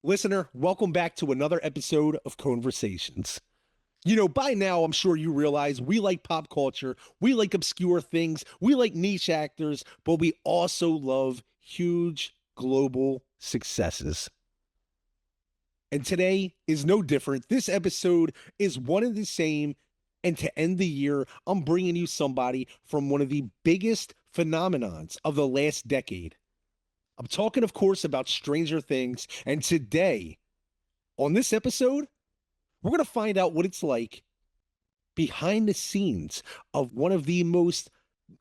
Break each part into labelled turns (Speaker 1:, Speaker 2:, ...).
Speaker 1: Listener, welcome back to another episode of ConeVersations. By now, I'm sure you realize we like pop culture, we like obscure things, we like niche actors, but we also love huge global successes. And today is no different. This episode is one and the same. And to end the year, I'm bringing you somebody from one of the biggest phenomenons of the last decade. I'm talking, of course, about Stranger Things. And today, on this episode, we're going to find out what it's like behind the scenes of one of the most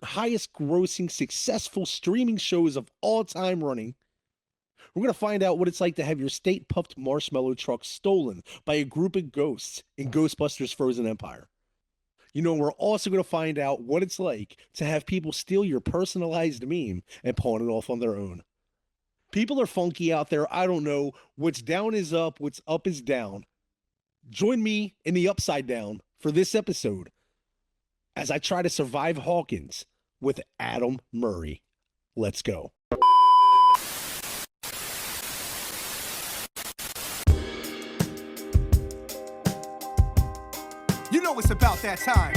Speaker 1: highest grossing, successful streaming shows of all time running. We're going to find out what it's like to have your state puffed marshmallow truck stolen by a group of ghosts in Ghostbusters Frozen Empire. We're also going to find out what it's like to have people steal your personalized meme and pawn it off on their own. People are funky out there. I don't know. What's down is up, what's up is down. Join me in the upside down for this episode as I try to survive Hawkins with Adam Murray. Let's go.
Speaker 2: You know it's about that time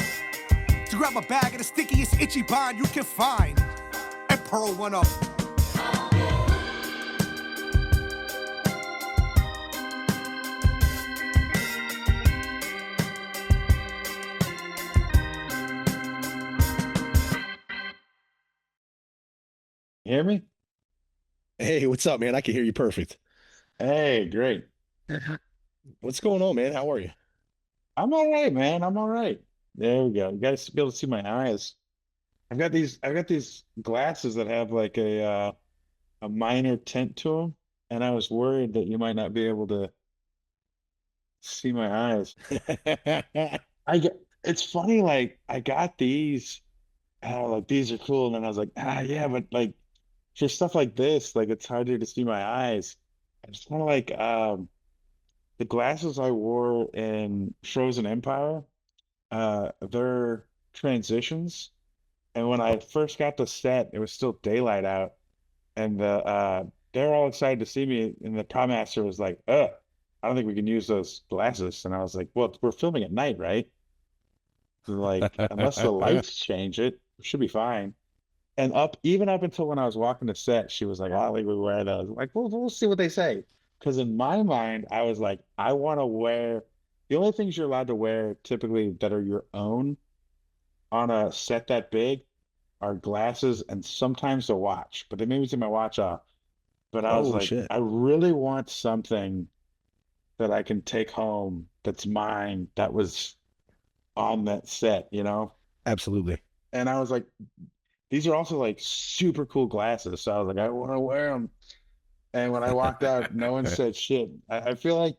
Speaker 2: to grab a bag of the stickiest itchy bond you can find and pearl one up.
Speaker 3: Hear me?
Speaker 1: Hey, what's up, man? I can hear you perfect.
Speaker 3: Hey, great.
Speaker 1: What's going on, man? How are you?
Speaker 3: I'm all right, man. I'm all right. There we go. You guys be able to see my eyes. I've got these glasses that have like a minor tint to them, and I was worried that you might not be able to see my eyes. I get it's funny, like I got these, like these are cool, and then I was like, yeah, but like for stuff like this, like it's harder to see my eyes. It's kind of like the glasses I wore in Frozen Empire, they're transitions. And when I first got the set, it was still daylight out, and they're all excited to see me. And the Prime Master was like, I don't think we can use those glasses." And I was like, "Well, we're filming at night, right? So, like, unless the lights change it should be fine." And even up until when I was walking the set, she was like, "I don't think we wear those." I'm like, we'll see what they say. Because in my mind, I was like, I want to wear the only things you're allowed to wear typically that are your own on a set that big are glasses and sometimes a watch. But they made me take my watch off. But I was
Speaker 1: Oh,
Speaker 3: like,
Speaker 1: shit.
Speaker 3: I really want something that I can take home that's mine that was on that set, you know?
Speaker 1: Absolutely.
Speaker 3: And I was like, these are also like super cool glasses. So I was like, I want to wear them. And when I walked out, no one said shit. I feel like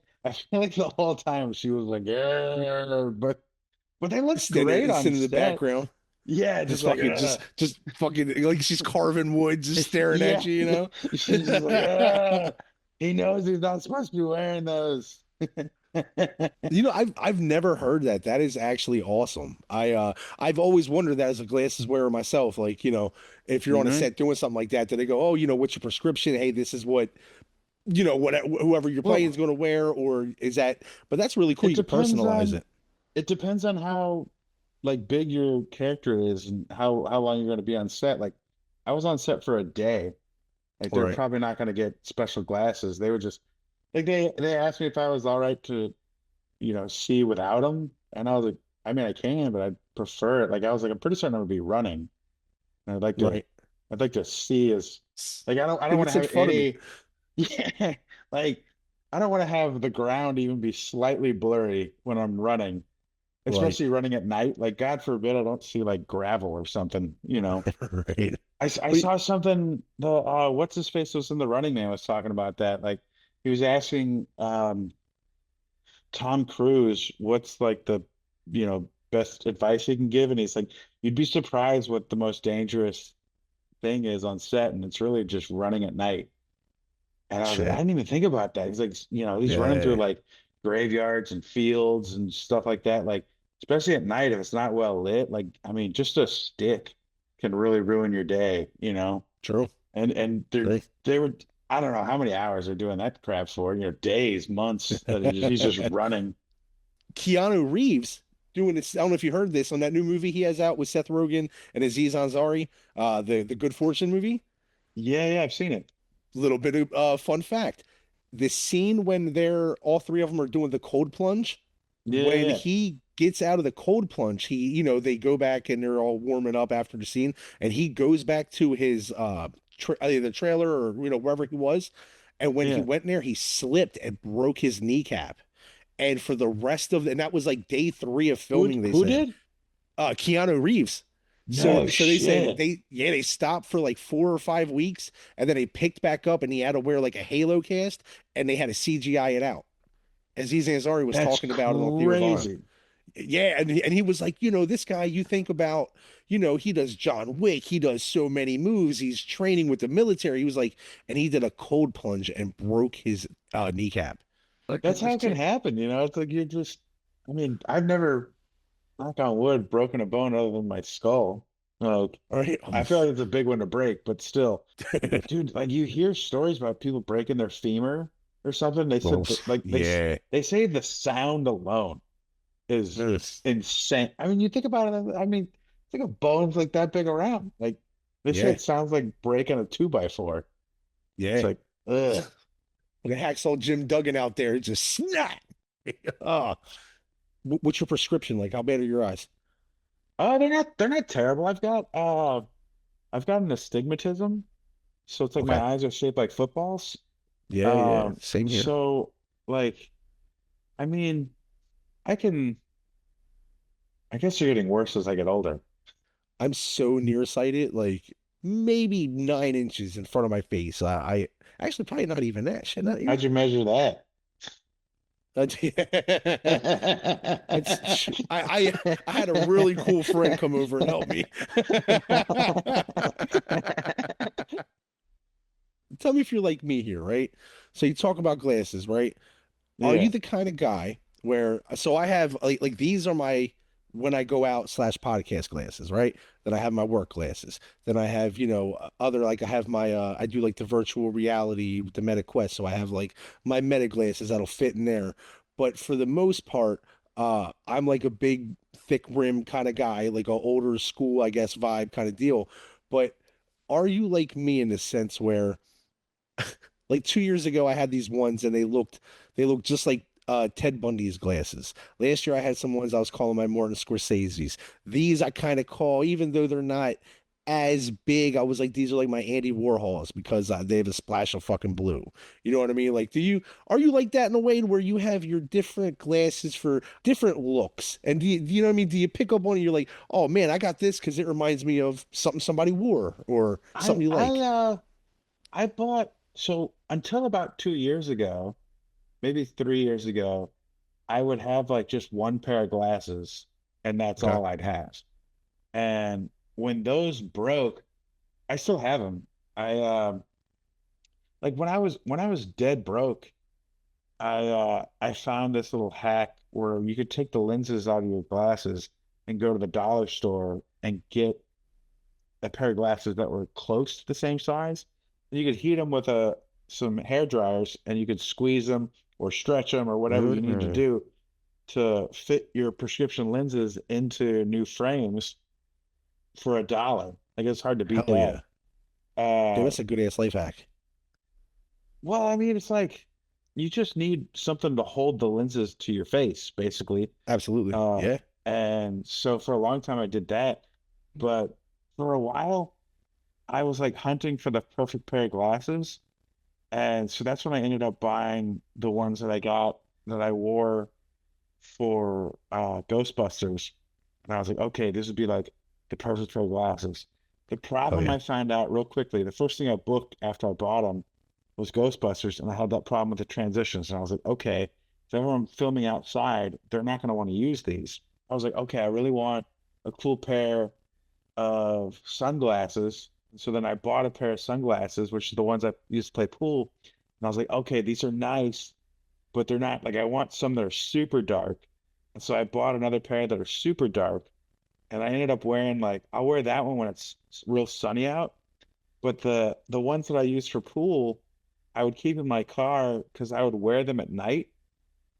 Speaker 3: the whole time she was like, yeah, but they look great
Speaker 1: Instead
Speaker 3: on
Speaker 1: in the
Speaker 3: set.
Speaker 1: background,
Speaker 3: Yeah,
Speaker 1: just
Speaker 3: just like
Speaker 1: fucking, just fucking, like she's carving wood, just staring at
Speaker 3: yeah.
Speaker 1: you,
Speaker 3: She's just like, he knows he's not supposed to be wearing those.
Speaker 1: I've never heard that. That is actually awesome. I've always wondered that as a glasses wearer myself. Like, if you're on a
Speaker 3: hmm
Speaker 1: set doing something like that, do they go, "Oh, what's your prescription? Hey, this is what whoever you're playing is
Speaker 3: Well,
Speaker 1: going to wear," or is that? But that's really cool.
Speaker 3: it
Speaker 1: You can
Speaker 3: depends
Speaker 1: personalize
Speaker 3: on
Speaker 1: it.
Speaker 3: it depends on how like big your character is and how long you're going to be on set. Like I was on set for a day. Like they're
Speaker 1: Right.
Speaker 3: probably not going to get special glasses. They were just like they asked me if I was all right to, see without them, and I was like, I mean, I can, but I prefer it. Like I was like, I'm pretty certain I'm gonna be running. And
Speaker 1: Right.
Speaker 3: I'd like to see as like I
Speaker 1: See
Speaker 3: don't want to
Speaker 1: what's in
Speaker 3: have
Speaker 1: front of me.
Speaker 3: any, yeah, like I don't want to have the ground even be slightly blurry when I'm running,
Speaker 1: Right.
Speaker 3: especially running at night. Like God forbid I don't see like gravel or something, you know.
Speaker 1: Right.
Speaker 3: I
Speaker 1: But
Speaker 3: saw something the what's his face was in the Running Man was talking about that. Like he was asking Tom Cruise what's like the best advice he can give, and he's like, you'd be surprised what the most dangerous thing is on set, and it's really just running at night. And I was like, I
Speaker 1: shit.
Speaker 3: didn't even think about that. He's like, he's running through
Speaker 1: Yeah.
Speaker 3: like graveyards and fields and stuff like that. Like, especially at night if it's not well lit, like I mean, just a stick can really ruin your day, you know?
Speaker 1: True.
Speaker 3: And
Speaker 1: Right.
Speaker 3: they were I don't know how many hours they're doing that crap for, days, months that he's just running.
Speaker 1: Keanu Reeves doing this. I don't know if you heard this on that new movie he has out with Seth Rogen and Aziz Ansari, the Good Fortune movie.
Speaker 3: Yeah, yeah, I've seen it.
Speaker 1: Little bit of fun fact: the scene when they're all three of them are doing the cold plunge,
Speaker 3: Yeah,
Speaker 1: when
Speaker 3: yeah,
Speaker 1: he gets out of the cold plunge, they go back and they're all warming up after the scene, and he goes back to his either the trailer or wherever he was, and when he
Speaker 3: yeah.
Speaker 1: went in there, he slipped and broke his kneecap. And for the rest of and that was like day three of filming, they
Speaker 3: Who
Speaker 1: said.
Speaker 3: did?
Speaker 1: Keanu Reeves.
Speaker 3: No
Speaker 1: So they said
Speaker 3: shit.
Speaker 1: they stopped for like 4 or 5 weeks, and then they picked back up, and he had to wear like a Halo cast, and they had to CGI it out. Aziz Ansari was
Speaker 3: That's
Speaker 1: talking about it on Theo Vaughn.
Speaker 3: crazy.
Speaker 1: Yeah, and he was like, this guy, you think about, he does John Wick, he does so many moves, he's training with the military. He was like, and he did a cold plunge and broke his kneecap. Like,
Speaker 3: That's how it can happen, It's like you're just, I mean, I've never, knock on wood, broken a bone other than my skull. Like,
Speaker 1: all right.
Speaker 3: I feel like it's a big one to break, but still, dude, like you hear stories about people breaking their femur or something. They
Speaker 1: Well,
Speaker 3: said that, like
Speaker 1: yeah.
Speaker 3: they say the sound alone is
Speaker 1: Yes.
Speaker 3: insane. I mean, you think about it. I mean, think of bones like that big around. Like they say
Speaker 1: Yeah.
Speaker 3: it sounds like breaking a 2x4. It's
Speaker 1: Yeah.
Speaker 3: like, ugh.
Speaker 1: The hacksaw Jim Duggan out there just snap. Oh, what's your prescription like? How bad are your eyes?
Speaker 3: Oh, they're not terrible. I've got an astigmatism, so it's like my
Speaker 1: Okay.
Speaker 3: eyes are shaped like footballs.
Speaker 1: Yeah, yeah.
Speaker 3: Um,
Speaker 1: Same here.
Speaker 3: so like, I mean, I can, I guess they're getting worse as I get older.
Speaker 1: I'm so nearsighted, like maybe 9 inches in front of my face. I actually probably not even that. Shit, not even.
Speaker 3: How'd you measure that?
Speaker 1: It's I had a really cool friend come over and help me. Tell me if you're like me here, right? So you talk about glasses, right? Are you
Speaker 3: Yeah.
Speaker 1: the kind of guy where so I have like these are my when I go out slash podcast glasses, right? Then I have my work glasses. Then I have, other like I have my I do like the virtual reality with the Meta Quest. So I have like my Meta glasses that'll fit in there. But for the most part, I'm like a big thick rim kind of guy, like a older school, I guess, vibe kind of deal. But are you like me in the sense where like 2 years ago, I had these ones and they looked just like Ted Bundy's glasses. Last year, I had some ones I was calling my Martin Scorsese's. These I kind of call, even though they're not as big, I was like, these are like my Andy Warhols because they have a splash of fucking blue. You know what I mean? Like, are you like that in a way where you have your different glasses for different looks? And do you know what I mean? Do you pick up one and you're like, oh man, I got this because it reminds me of something somebody wore or
Speaker 3: I
Speaker 1: something you
Speaker 3: I
Speaker 1: like?
Speaker 3: uh I bought so until about 2 years ago, maybe 3 years ago, I would have like just one pair of glasses and that's
Speaker 1: Okay.
Speaker 3: all I'd have. And when those broke, I still have them. I like when I was dead broke, I found this little hack where you could take the lenses out of your glasses and go to the dollar store and get a pair of glasses that were close to the same size. And you could heat them with some hair dryers and you could squeeze them or stretch them or whatever you need to
Speaker 1: Mm,
Speaker 3: do to fit your prescription lenses into new frames for $1. Like it's hard to beat
Speaker 1: hell
Speaker 3: that.
Speaker 1: yeah. Dude,
Speaker 3: Uh,
Speaker 1: that's a good ass life hack.
Speaker 3: well, I mean, it's like you just need something to hold the lenses to your face, basically.
Speaker 1: Absolutely.
Speaker 3: Uh,
Speaker 1: Yeah.
Speaker 3: and so for a long time I did that, but for a while I was like hunting for the perfect pair of glasses. And so that's when I ended up buying the ones that I got that I wore for Ghostbusters. And I was like, okay, this would be like the perfect pair of glasses. The
Speaker 1: Hell
Speaker 3: problem
Speaker 1: yeah.
Speaker 3: I found out real quickly, the first thing I booked after I bought them was Ghostbusters, and I had that problem with the transitions. And I was like, okay, if ever I'm filming outside, they're not going to want to use these. I was like, okay, I really want a cool pair of sunglasses. So then I bought a pair of sunglasses, which are the ones I used to play pool. And I was like, okay, these are nice, but they're not like I want some that are super dark. And so I bought another pair that are super dark. And I ended up wearing like I'll wear that one when it's real sunny out. But the ones that I use for pool, I would keep in my car because I would wear them at night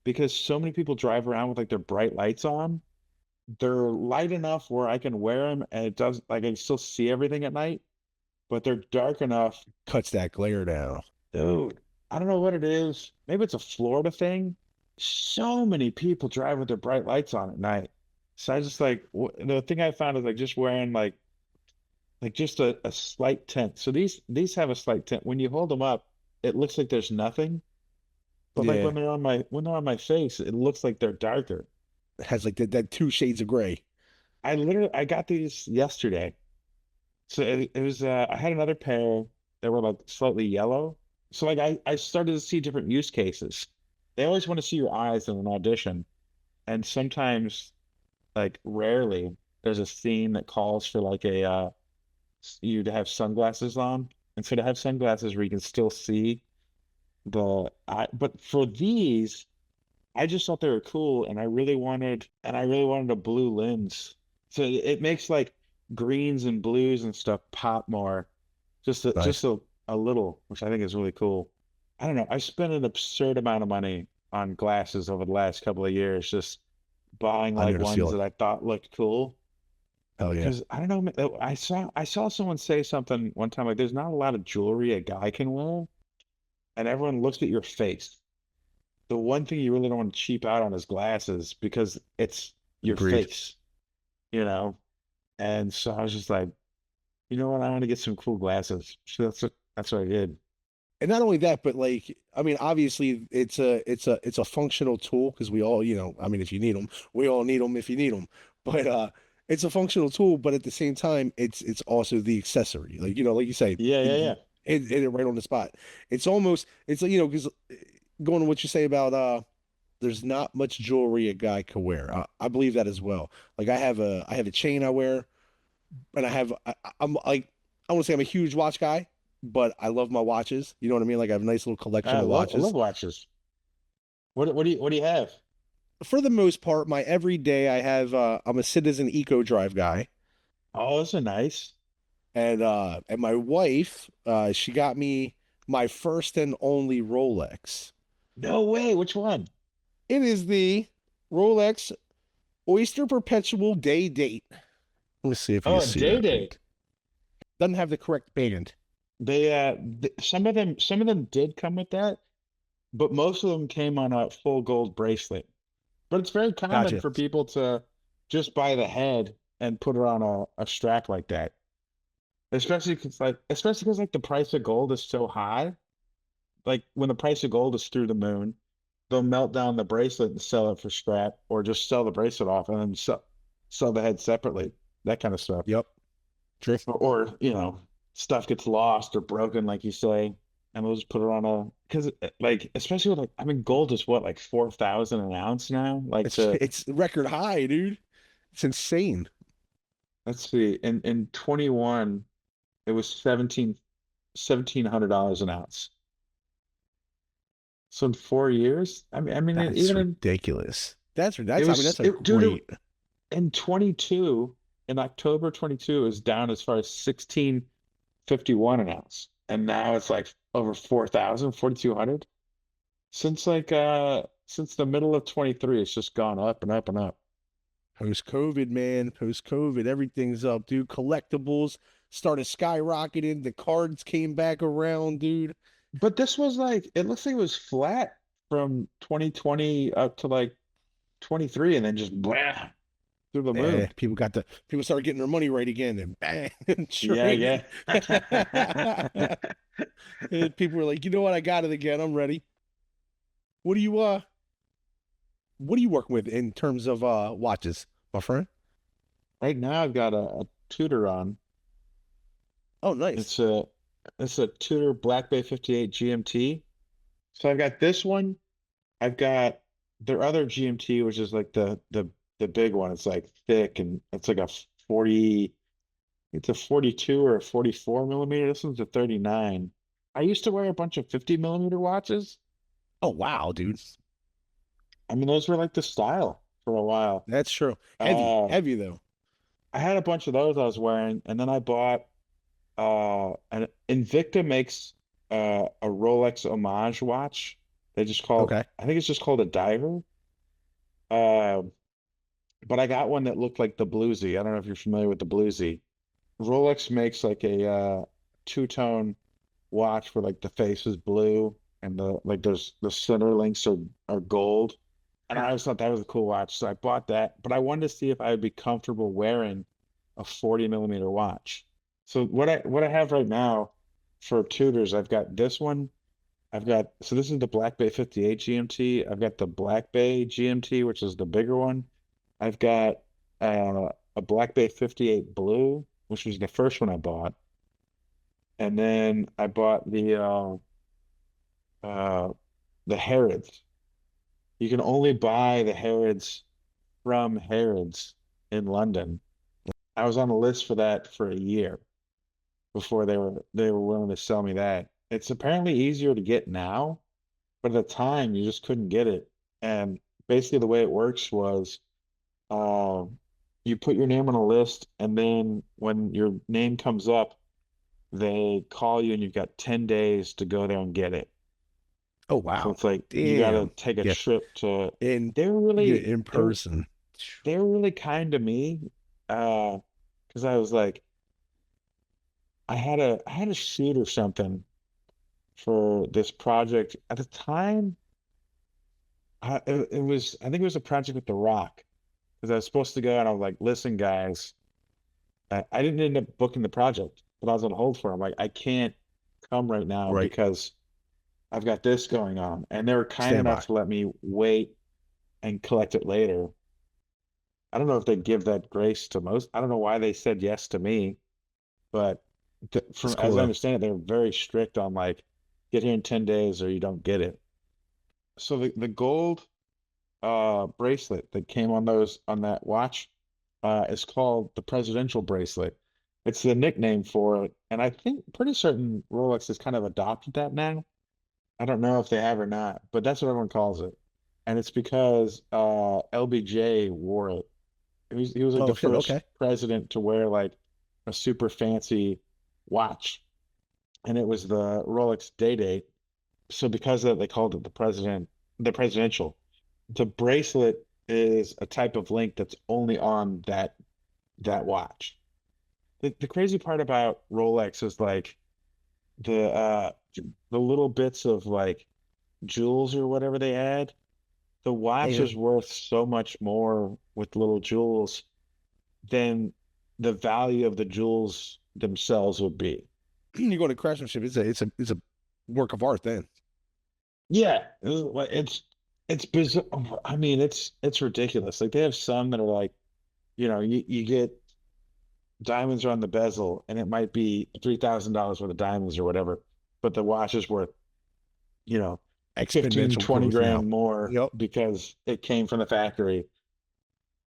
Speaker 3: because so many people drive around with like their bright lights on. They're light enough where I can wear them and it does like I can still see everything at night, but they're dark enough.
Speaker 1: Cuts that glare down.
Speaker 3: Dude, I don't know what it is. Maybe it's a Florida thing. So many people drive with their bright lights on at night. So I just like the thing I found is like just wearing like just a slight tint. So these have a slight tint. When you hold them up, it looks like there's nothing. But like
Speaker 1: Yeah.
Speaker 3: when they're on my face, it looks like they're darker.
Speaker 1: It has like that two shades of gray.
Speaker 3: I got these yesterday. So it was I had another pair that were like slightly yellow. So like I started to see different use cases. They always want to see your eyes in an audition, and sometimes, like rarely, there's a scene that calls for like a you to have sunglasses on, and so to have sunglasses where you can still see the eye. But for these, I just thought they were cool, and I really wanted a blue lens. So it makes like greens and blues and stuff pop more,
Speaker 1: Nice.
Speaker 3: a little, which I think is really cool. I don't know. I spent an absurd amount of money on glasses over the last couple of years, just buying
Speaker 1: I know
Speaker 3: like
Speaker 1: the
Speaker 3: ones
Speaker 1: feeling.
Speaker 3: that I thought looked cool.
Speaker 1: Hell yeah.
Speaker 3: Because I don't know, I saw someone say something one time like, "There's not a lot of jewelry a guy can wear," and everyone looks at your face. The one thing you really don't want to cheap out on is glasses because it's your
Speaker 1: Agreed.
Speaker 3: face, you know? And so I was just like, you know what? I want to get some cool glasses. So that's what I did.
Speaker 1: And not only that, but like, I mean, obviously, it's a functional tool because we all, I mean, if you need them, we all need them if you need them. But it's a functional tool, but at the same time, it's also the accessory. Like like you say,
Speaker 3: Yeah, yeah,
Speaker 1: you
Speaker 3: yeah.
Speaker 1: hit it right on the spot. It's almost it's like because going to what you say about there's not much jewelry a guy can wear. I believe that as well. Like I have a chain I wear, and I'm like I want to say I'm a huge watch guy, but I love my watches. You know what I mean? Like I have a nice little collection of
Speaker 3: I love
Speaker 1: watches.
Speaker 3: watches. What do you have?
Speaker 1: For the most part, my everyday I have I'm a Citizen Eco Drive guy,
Speaker 3: Oh, those are nice.
Speaker 1: and my wife she got me my first and only Rolex.
Speaker 3: No way. Which one?
Speaker 1: It is the Rolex Oyster Perpetual Day Date. Let me see if you
Speaker 3: Oh, a
Speaker 1: see
Speaker 3: day
Speaker 1: that
Speaker 3: day.
Speaker 1: thing. Doesn't have the correct band.
Speaker 3: Some of them did come with that, but most of them came on a full gold bracelet. But it's very common
Speaker 1: Gotcha.
Speaker 3: for people to just buy the head and put it on a strap like that. Especially because like the price of gold is so high. Like when the price of gold is through the moon, they'll melt down the bracelet and sell it for scrap, or just sell the bracelet off and then sell the head separately. That kind of stuff.
Speaker 1: Yep. True.
Speaker 3: Or stuff gets lost or broken, like you say, and they'll just put it on a because like especially with like I mean gold is what like 4,000 an ounce now. Like
Speaker 1: It's
Speaker 3: to
Speaker 1: it's record high, dude. It's insane.
Speaker 3: let's see, in 21 it was $1,700 an ounce. So in 4 years,
Speaker 1: That's
Speaker 3: even in
Speaker 1: ridiculous. That's
Speaker 3: it
Speaker 1: I mean
Speaker 3: was
Speaker 1: that's a
Speaker 3: it, dude
Speaker 1: great.
Speaker 3: in 22 in October 22 is down as far as 1651 an ounce, and now it's like over 4,000, 4,200. Since the middle of 23, it's just gone up and up and up.
Speaker 1: Post COVID, man. Post COVID, everything's up, dude. Collectibles started skyrocketing. The cards came back around, dude.
Speaker 3: But this was like it looks like it was flat from 2020 up to like 23 and then just blah through the moon.
Speaker 1: People started getting their money right again, and bang,
Speaker 3: Yeah,
Speaker 1: trade.
Speaker 3: yeah.
Speaker 1: And people were like, you know what? I got it again. I'm ready. What do you what are you working with in terms of watches, my friend?
Speaker 3: Right now I've got a Tudor on.
Speaker 1: Oh, nice.
Speaker 3: It's a it's a Tudor Black Bay 58 GMT. So I've got this one. I've got their other GMT, which is like the big one. It's like thick and it's like a 40, it's a 42 or a 44 millimeter. This one's a 39. I used to wear a bunch of 50 millimeter watches.
Speaker 1: Oh, wow, dude.
Speaker 3: I mean, those were like the style for a while.
Speaker 1: That's true. Heavy,
Speaker 3: Uh,
Speaker 1: heavy though.
Speaker 3: I had a bunch of those I was wearing, and then I bought an Invicta makes a Rolex homage watch. They just call
Speaker 1: Okay.
Speaker 3: I think it's just called a diver. Uh, but I got one that looked like the Bluesy. I don't know if you're familiar with the Bluesy. Rolex makes like a two-tone watch where like the face is blue and there's the center links are gold. And I always thought that was a cool watch. So I bought that, but I wanted to see if I would be comfortable wearing a 40 millimeter watch. So what I have right now for Tudors, I've got this one. So this is the Black Bay 58 GMT. I've got the Black Bay GMT, which is the bigger one. I've got a Black Bay 58 Blue, which was the first one I bought. And then I bought uh the Harrods. You can only buy the Harrods from Harrods in London. I was on a list for that for a year before they were willing to sell me that. It's apparently easier to get now, but at the time you just couldn't get it. And basically the way it works was uh, you put your name on a list, and then when your name comes up, they call you and you've got 10 days to go there and get it.
Speaker 1: Oh
Speaker 3: So
Speaker 1: wow.
Speaker 3: it's like you got to
Speaker 1: Damn.
Speaker 3: take a
Speaker 1: Yeah.
Speaker 3: trip to
Speaker 1: And
Speaker 3: they were
Speaker 1: yeah,
Speaker 3: really
Speaker 1: in
Speaker 3: they were
Speaker 1: person.
Speaker 3: they were really kind to me. Because I was like I had a shoot or something for this project. At the time, it was I think it was a project with The Rock. Because I was supposed to go and I was like, listen, guys, I didn't end up booking the project, but I was on hold for it. I'm like, I can't come right now
Speaker 1: Right.
Speaker 3: because I've got this going on. And they were kind
Speaker 1: Stand
Speaker 3: enough
Speaker 1: by.
Speaker 3: to let me wait and collect it later. I don't know if they give that grace to most. I don't know why they said yes to me, but
Speaker 1: That's
Speaker 3: from
Speaker 1: cool
Speaker 3: as I
Speaker 1: though.
Speaker 3: understand it, they're very strict on like get here in 10 days or you don't get it. So the gold bracelet that came on those on that watch is called the presidential bracelet. It's the nickname for it, and I think pretty certain Rolex has kind of adopted that now. I don't know if they have or not, but that's what everyone calls it. And it's because LBJ wore it. He was like the
Speaker 1: Oh shit.
Speaker 3: first
Speaker 1: Okay.
Speaker 3: president to wear like a super fancy watch, and it was the Rolex Day Date. So because of that, they called it the presidential. The bracelet is a type of link that's only on that watch. The crazy part about Rolex is like the uh the little bits of like jewels or whatever they add. The watch
Speaker 1: Yeah.
Speaker 3: is worth so much more with little jewels than the value of the jewels themselves would be.
Speaker 1: You go to craftsmanship. It's a work of art then.
Speaker 3: Yeah, it's bizarre. I mean, it's ridiculous. Like they have some that are like, you get diamonds are on the bezel and it might be $3,000 worth of diamonds or whatever, but the watch is worth, you know, 15,
Speaker 1: Exponential
Speaker 3: 20
Speaker 1: growth now.
Speaker 3: grand more
Speaker 1: Yep.
Speaker 3: because it came from the factory.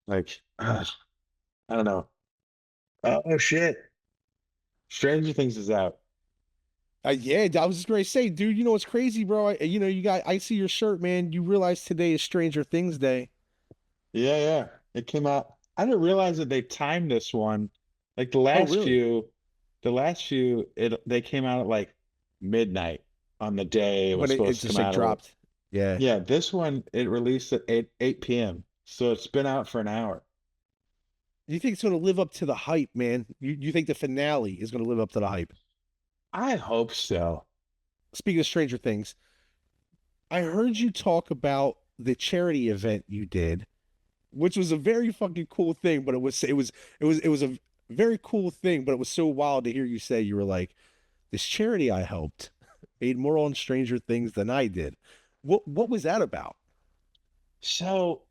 Speaker 3: Like, I don't know. Oh shit. Stranger Things is out.
Speaker 1: Yeah, I was just going to say, dude, you know what's crazy, bro? I see your shirt, man. You realize today is Stranger Things Day.
Speaker 3: Yeah, yeah. It came out. I didn't realize that they timed this one. Like
Speaker 1: Oh, really?
Speaker 3: the last few, they came out at like midnight on the day it was
Speaker 1: When it
Speaker 3: supposed to
Speaker 1: just
Speaker 3: come
Speaker 1: like
Speaker 3: out. Or
Speaker 1: dropped. Yeah.
Speaker 3: yeah, this one it released at 8 p.m. So it's been out for an hour.
Speaker 1: You think it's going to live up to the hype, man? You think the finale is going to live up to the hype?
Speaker 3: I hope so.
Speaker 1: Speaking of Stranger Things, I heard you talk about the charity event you did, which was a very fucking cool thing, but it was a very cool thing, but it was so wild to hear you say you were like, this charity I helped made more on Stranger Things than I did. What was that about?
Speaker 3: So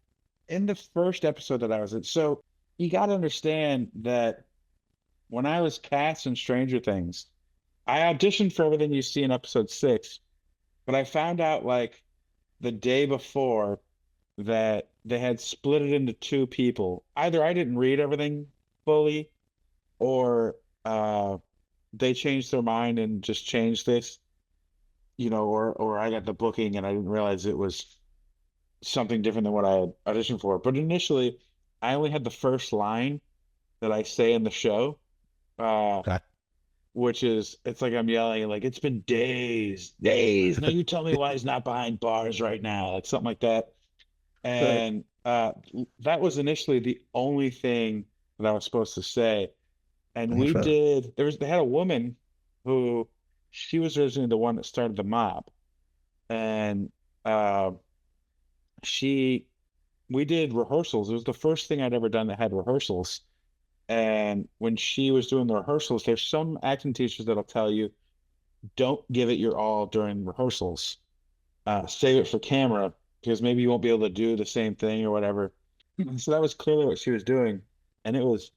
Speaker 3: in the first episode that I was in, so you got to understand that when I was cast in Stranger Things, I auditioned for everything you see in episode 6, but I found out like the day before that they had split it into two people. Either I didn't read everything fully, or they changed their mind and just changed this, or I got the booking and I didn't realize it was something different than what I had auditioned for. But initially, I only had the first line that I say in the show. Uh,
Speaker 1: Okay.
Speaker 3: which is it's like I'm yelling like it's been days. No, you tell me why he's not behind bars right now, like something like that.
Speaker 1: Right.
Speaker 3: And that was initially the only thing that I was supposed to say. And we
Speaker 1: Newfound.
Speaker 3: did they had a woman who she was originally the one that started the mob. And uh she we did rehearsals. It was the first thing I'd ever done that had rehearsals. And when she was doing the rehearsals, there's some acting teachers that'll tell you, don't give it your all during rehearsals. Save it for camera because maybe you won't be able to do the same thing or whatever. So that was clearly what she was doing. And it was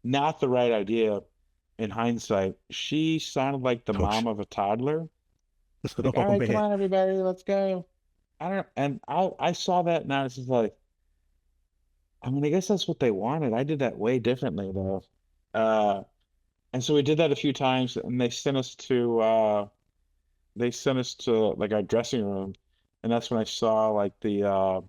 Speaker 3: not the right idea in hindsight. She sounded like the
Speaker 1: Ouch.
Speaker 3: mom of a toddler. Like, all
Speaker 1: Oh
Speaker 3: right, come
Speaker 1: man.
Speaker 3: on, everybody, let's go. I don't, and I saw that and I was just like, I mean, I guess that's what they wanted. I did that way differently though. Uh, and so we did that a few times and they sent us to like our dressing room. And that's when I saw like uh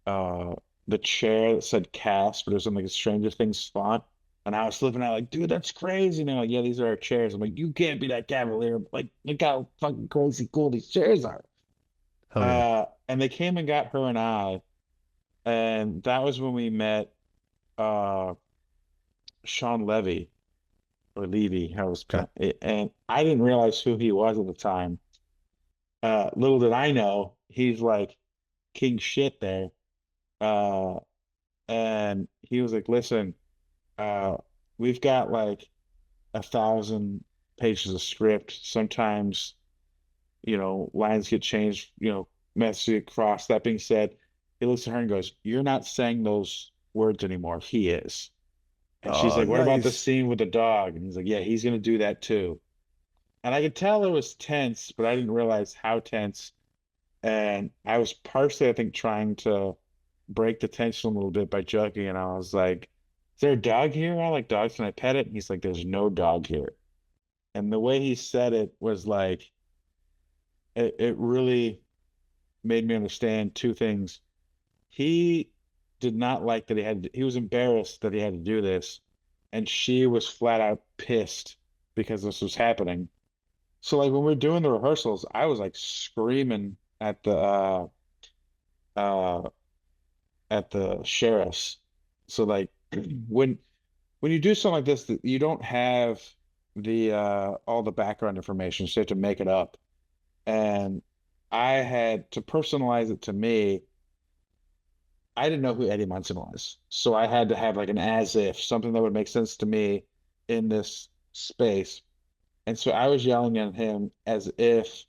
Speaker 3: the chair that said cast, but it was in like a Stranger Things font. And I was flipping out like, dude, that's crazy. And they're like, yeah, these are our chairs. I'm like, you can't be that cavalier. Like, look how fucking crazy cool these chairs are.
Speaker 1: Hell yeah.
Speaker 3: And they came and got her and I, and that was when we met uh Sean Levy or Levy, how it was
Speaker 1: Okay.
Speaker 3: and I didn't realize who he was at the time. Little did I know, he's like king shit there. Uh, and he was like, listen, uh, we've got like 1,000 pages of script. Sometimes, lines get changed, message across. That being said, he looks at her and goes, you're not saying those words anymore. He is. And she's
Speaker 1: Oh,
Speaker 3: like, what about the
Speaker 1: nice.
Speaker 3: scene with the dog? And he's like, yeah, he's gonna do that too. And I could tell it was tense, but I didn't realize how tense. And I was partially, I think, trying to break the tension a little bit by joking. And I was like, is there a dog here? I like dogs. Can I pet it? And he's like, there's no dog here. And the way he said it was like, it really made me understand two things. He did not like that he was embarrassed that he had to do this. And she was flat out pissed because this was happening. So like when we are doing the rehearsals, I was like screaming uh at the sheriffs. So like when when you do something like this, you don't have the all the background information, so you have to make it up. And I had to personalize it to me. I didn't know who Eddie Munson was, so I had to have like an as if something that would make sense to me in this space. And so I was yelling at him as if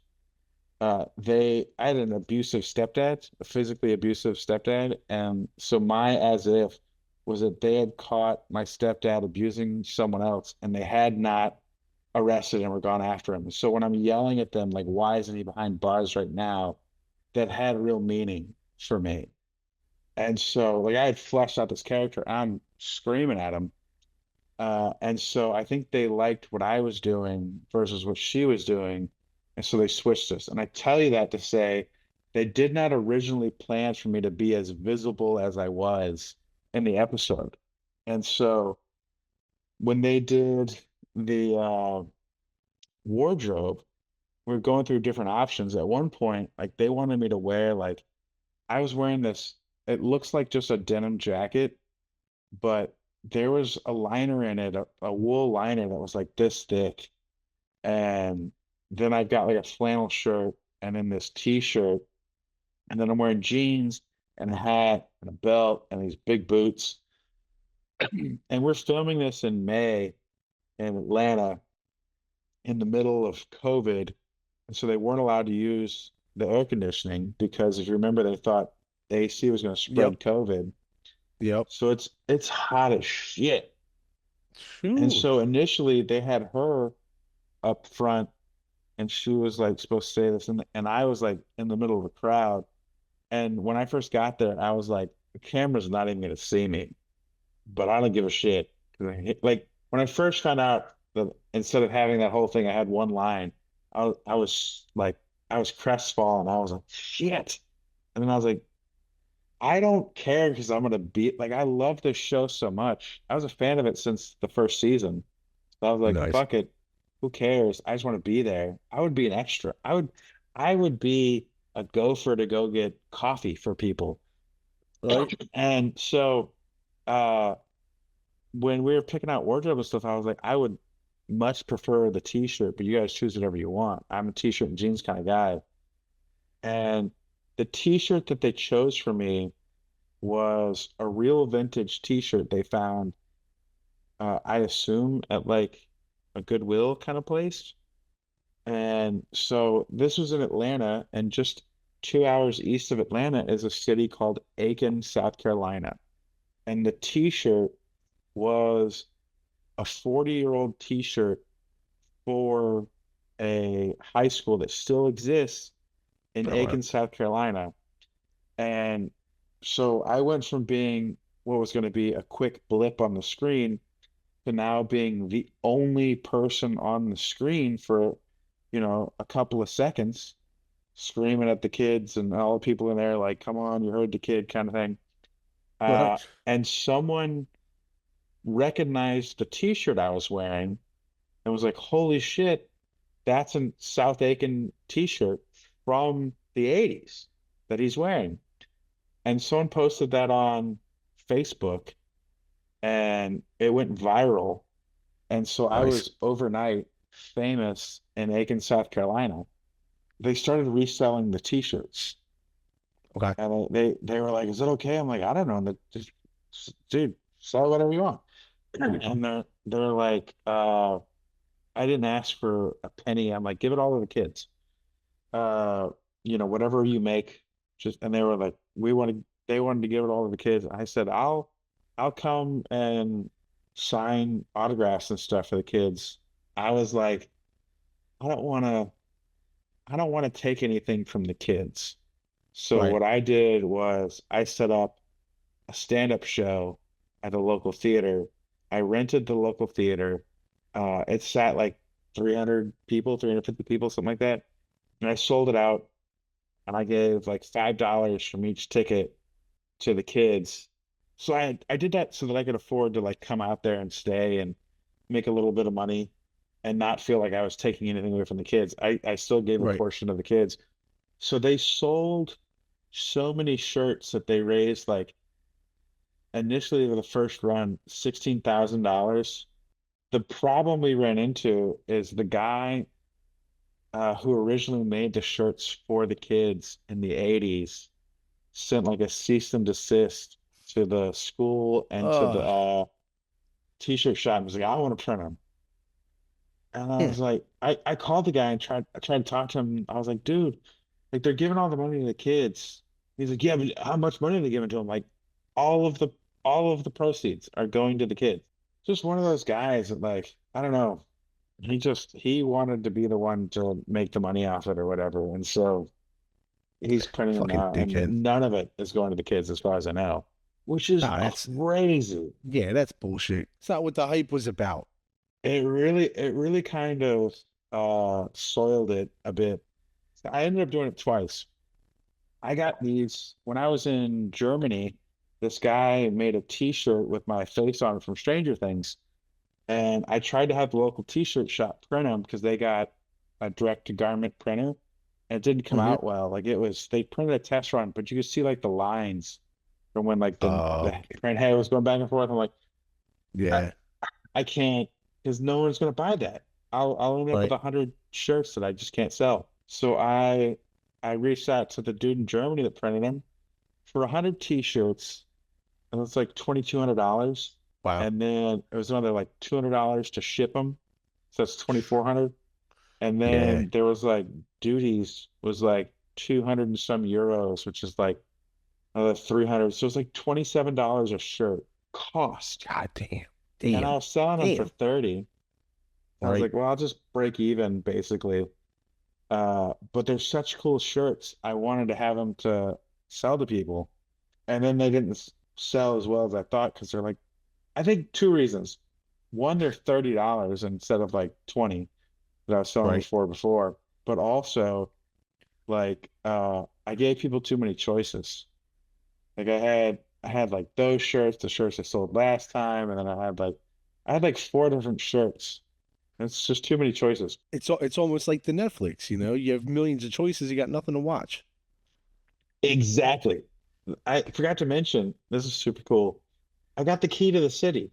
Speaker 3: I had an abusive stepdad, a physically abusive stepdad, and so my as if was that they had caught my stepdad abusing someone else and they had not arrested him or gone after him. So when I'm yelling at them like, why isn't he behind bars right now, that had real meaning for me. And so like I had fleshed out this character, I'm screaming at him. And so I think they liked what I was doing versus what she was doing. And so they switched us. And I tell you that to say they did not originally plan for me to be as visible as I was in the episode. And so when they did the wardrobe, we are going through different options. At one point, like they wanted me to wear like I was wearing this, it looks like just a denim jacket, but there was a liner in it, a wool liner that was like this thick. And then I've got like a flannel shirt and then this t-shirt. And then I'm wearing jeans and a hat and a belt and these big boots. And we're filming this in May in Atlanta in the middle of COVID. And so they weren't allowed to use the air conditioning because if you remember, they thought the AC was going to
Speaker 1: Yep.
Speaker 3: spread COVID.
Speaker 1: Yep.
Speaker 3: So it's hot as shit. And
Speaker 1: Shoot.
Speaker 3: so initially they had her up front and she was like supposed to say this and I was like in the middle of a crowd. And when I first got there, I was like, the camera's not even gonna see me, but I don't give a shit. Like when I first found out that instead of having that whole thing, I had one line, I was like, I was crestfallen. I was like, shit. And then I was like, I don't care because I'm gonna be like, I love this show so much. I was a fan of it since the first season. So I was like,
Speaker 1: Nice.
Speaker 3: fuck it. Who cares? I just want to be there. I would be an extra. I would be a gopher to go get coffee for people.
Speaker 1: Right.
Speaker 3: And so uh when we were picking out wardrobe and stuff, I was like, I would much prefer the t-shirt, but you guys choose whatever you want. I'm a t-shirt and jeans kind of guy. And the t-shirt that they chose for me was a real vintage t-shirt they found, I assume at like a Goodwill kind of place. And so this was in Atlanta, and just 2 hours east of Atlanta is a city called Aiken, South Carolina. And the t-shirt was a 40-year-old t-shirt for a high school that still exists in
Speaker 1: Oh, wow.
Speaker 3: Aiken, South Carolina. And so I went from being what was going to be a quick blip on the screen to now being the only person on the screen for, a couple of seconds, screaming at the kids and all the people in there, like, come on, you heard the kid kind of thing.
Speaker 1: Right.
Speaker 3: And someone recognized the t-shirt I was wearing and was like, holy shit, that's a South Aiken t-shirt from the 80s that he's wearing. And someone posted that on Facebook and it went viral. And so I
Speaker 1: Nice.
Speaker 3: was overnight famous in Aiken, South Carolina. They started reselling the t-shirts.
Speaker 1: Okay.
Speaker 3: And they were like, is it okay? I'm like, I don't know. And just, dude, sell whatever you want. And they're like, I didn't ask for a penny. I'm like, give it all to the kids. Uh, whatever you make, just and they were like, they wanted to give it all to the kids. I said, I'll come and sign autographs and stuff for the kids. I was like, I don't want to, I don't want to take anything from the kids. So
Speaker 1: Right.
Speaker 3: what I did was I set up a stand-up show at a local theater. I rented the local theater. It sat like 300 people, 350 people, something like that. And I sold it out and I gave like $5 from each ticket to the kids. So I did that so that I could afford to like come out there and stay and make a little bit of money and not feel like I was taking anything away from the kids. I still gave a
Speaker 1: Right.
Speaker 3: portion of the kids. So they sold so many shirts that they raised like initially for the first run $16,000. The problem we ran into is the guy who originally made the shirts for the kids in the 80s sent like a cease and desist to the school and to the
Speaker 1: Uh,
Speaker 3: t-shirt shop and was like, I want to print them. And I
Speaker 1: hmm.
Speaker 3: was like, I called the guy and tried to talk to him. I was like, dude, like they're giving all the money to the kids. He's like, yeah, but how much money are they giving to them? Like all of the all of the proceeds are going to the kids. Just one of those guys that like, I don't know. He wanted to be the one to make the money off it or whatever. And so he's printing them
Speaker 1: Fucking
Speaker 3: now, and
Speaker 1: dickhead.
Speaker 3: none of it is going to the kids as far as I know, which is
Speaker 1: No, that's
Speaker 3: crazy.
Speaker 1: yeah, that's bullshit. It's not what the hype was about.
Speaker 3: It really kind of soiled it a bit. So I ended up doing it twice. I got these when I was in Germany. This guy made a t-shirt with my face on it from Stranger Things. And I tried to have the local t-shirt shop print them because they got a direct to garment printer. And it didn't come
Speaker 1: Hmm.
Speaker 3: out well. Like they printed a test run, but you could see like the lines from when like the
Speaker 1: Oh,
Speaker 3: print head was going back and forth. I'm like, I,
Speaker 1: yeah.
Speaker 3: I can't because no one's gonna buy that. I'll end up with
Speaker 1: Right.
Speaker 3: 100 shirts that I just can't sell. So I reached out to the dude in Germany that printed them for 100 t-shirts, and it's like $2,200.
Speaker 1: Wow.
Speaker 3: And then it was another like $200 to ship them. So that's 2,400. And
Speaker 1: Yeah.
Speaker 3: then there was like duties was like 200 and some euros, which is like another 300. So it's like $27 a shirt cost.
Speaker 1: God damn.
Speaker 3: And I
Speaker 1: Damn.
Speaker 3: was selling them for
Speaker 1: Damn.
Speaker 3: 30. I was
Speaker 1: Right.
Speaker 3: like, well, I'll just break even basically. But they're such cool shirts. I wanted to have them to sell to people. And then they didn't sell as well as I thought because they're like, I think two reasons. One, they're $30 instead of like 20 that I was selling them
Speaker 1: Right.
Speaker 3: for before. But also, like, I gave people too many choices. Like I had like those shirts, the shirts I sold last time, and then I had like four different shirts. It's just too many choices.
Speaker 1: It's almost like the Netflix, you have millions of choices, you got nothing to watch.
Speaker 3: Exactly. I forgot to mention, this is super cool. I got the key to the city.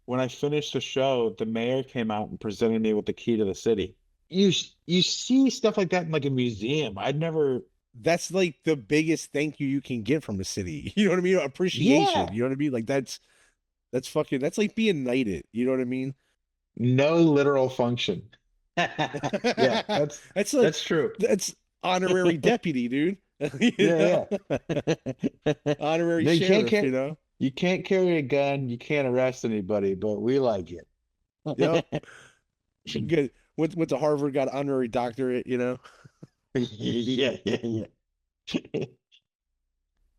Speaker 3: When I finished the show, the mayor came out and presented me with the key to the city. You see stuff like that in like a museum. I'd never.
Speaker 1: That's like the biggest thank you can get from a city. You know what I mean? Appreciation.
Speaker 3: Yeah,
Speaker 1: You know what I mean? Like that's like being knighted. You know what I mean?
Speaker 3: no literal function. Yeah,
Speaker 1: That's like
Speaker 3: that's true.
Speaker 1: that's honorary deputy, dude.
Speaker 3: Yeah, yeah.
Speaker 1: Honorary
Speaker 3: No,
Speaker 1: sheriff, you know?
Speaker 3: you can't carry a gun, you can't arrest anybody, but we like it.
Speaker 1: Yep. Good. Went to Harvard, got an honorary doctorate, you know?
Speaker 3: Yeah, yeah, yeah.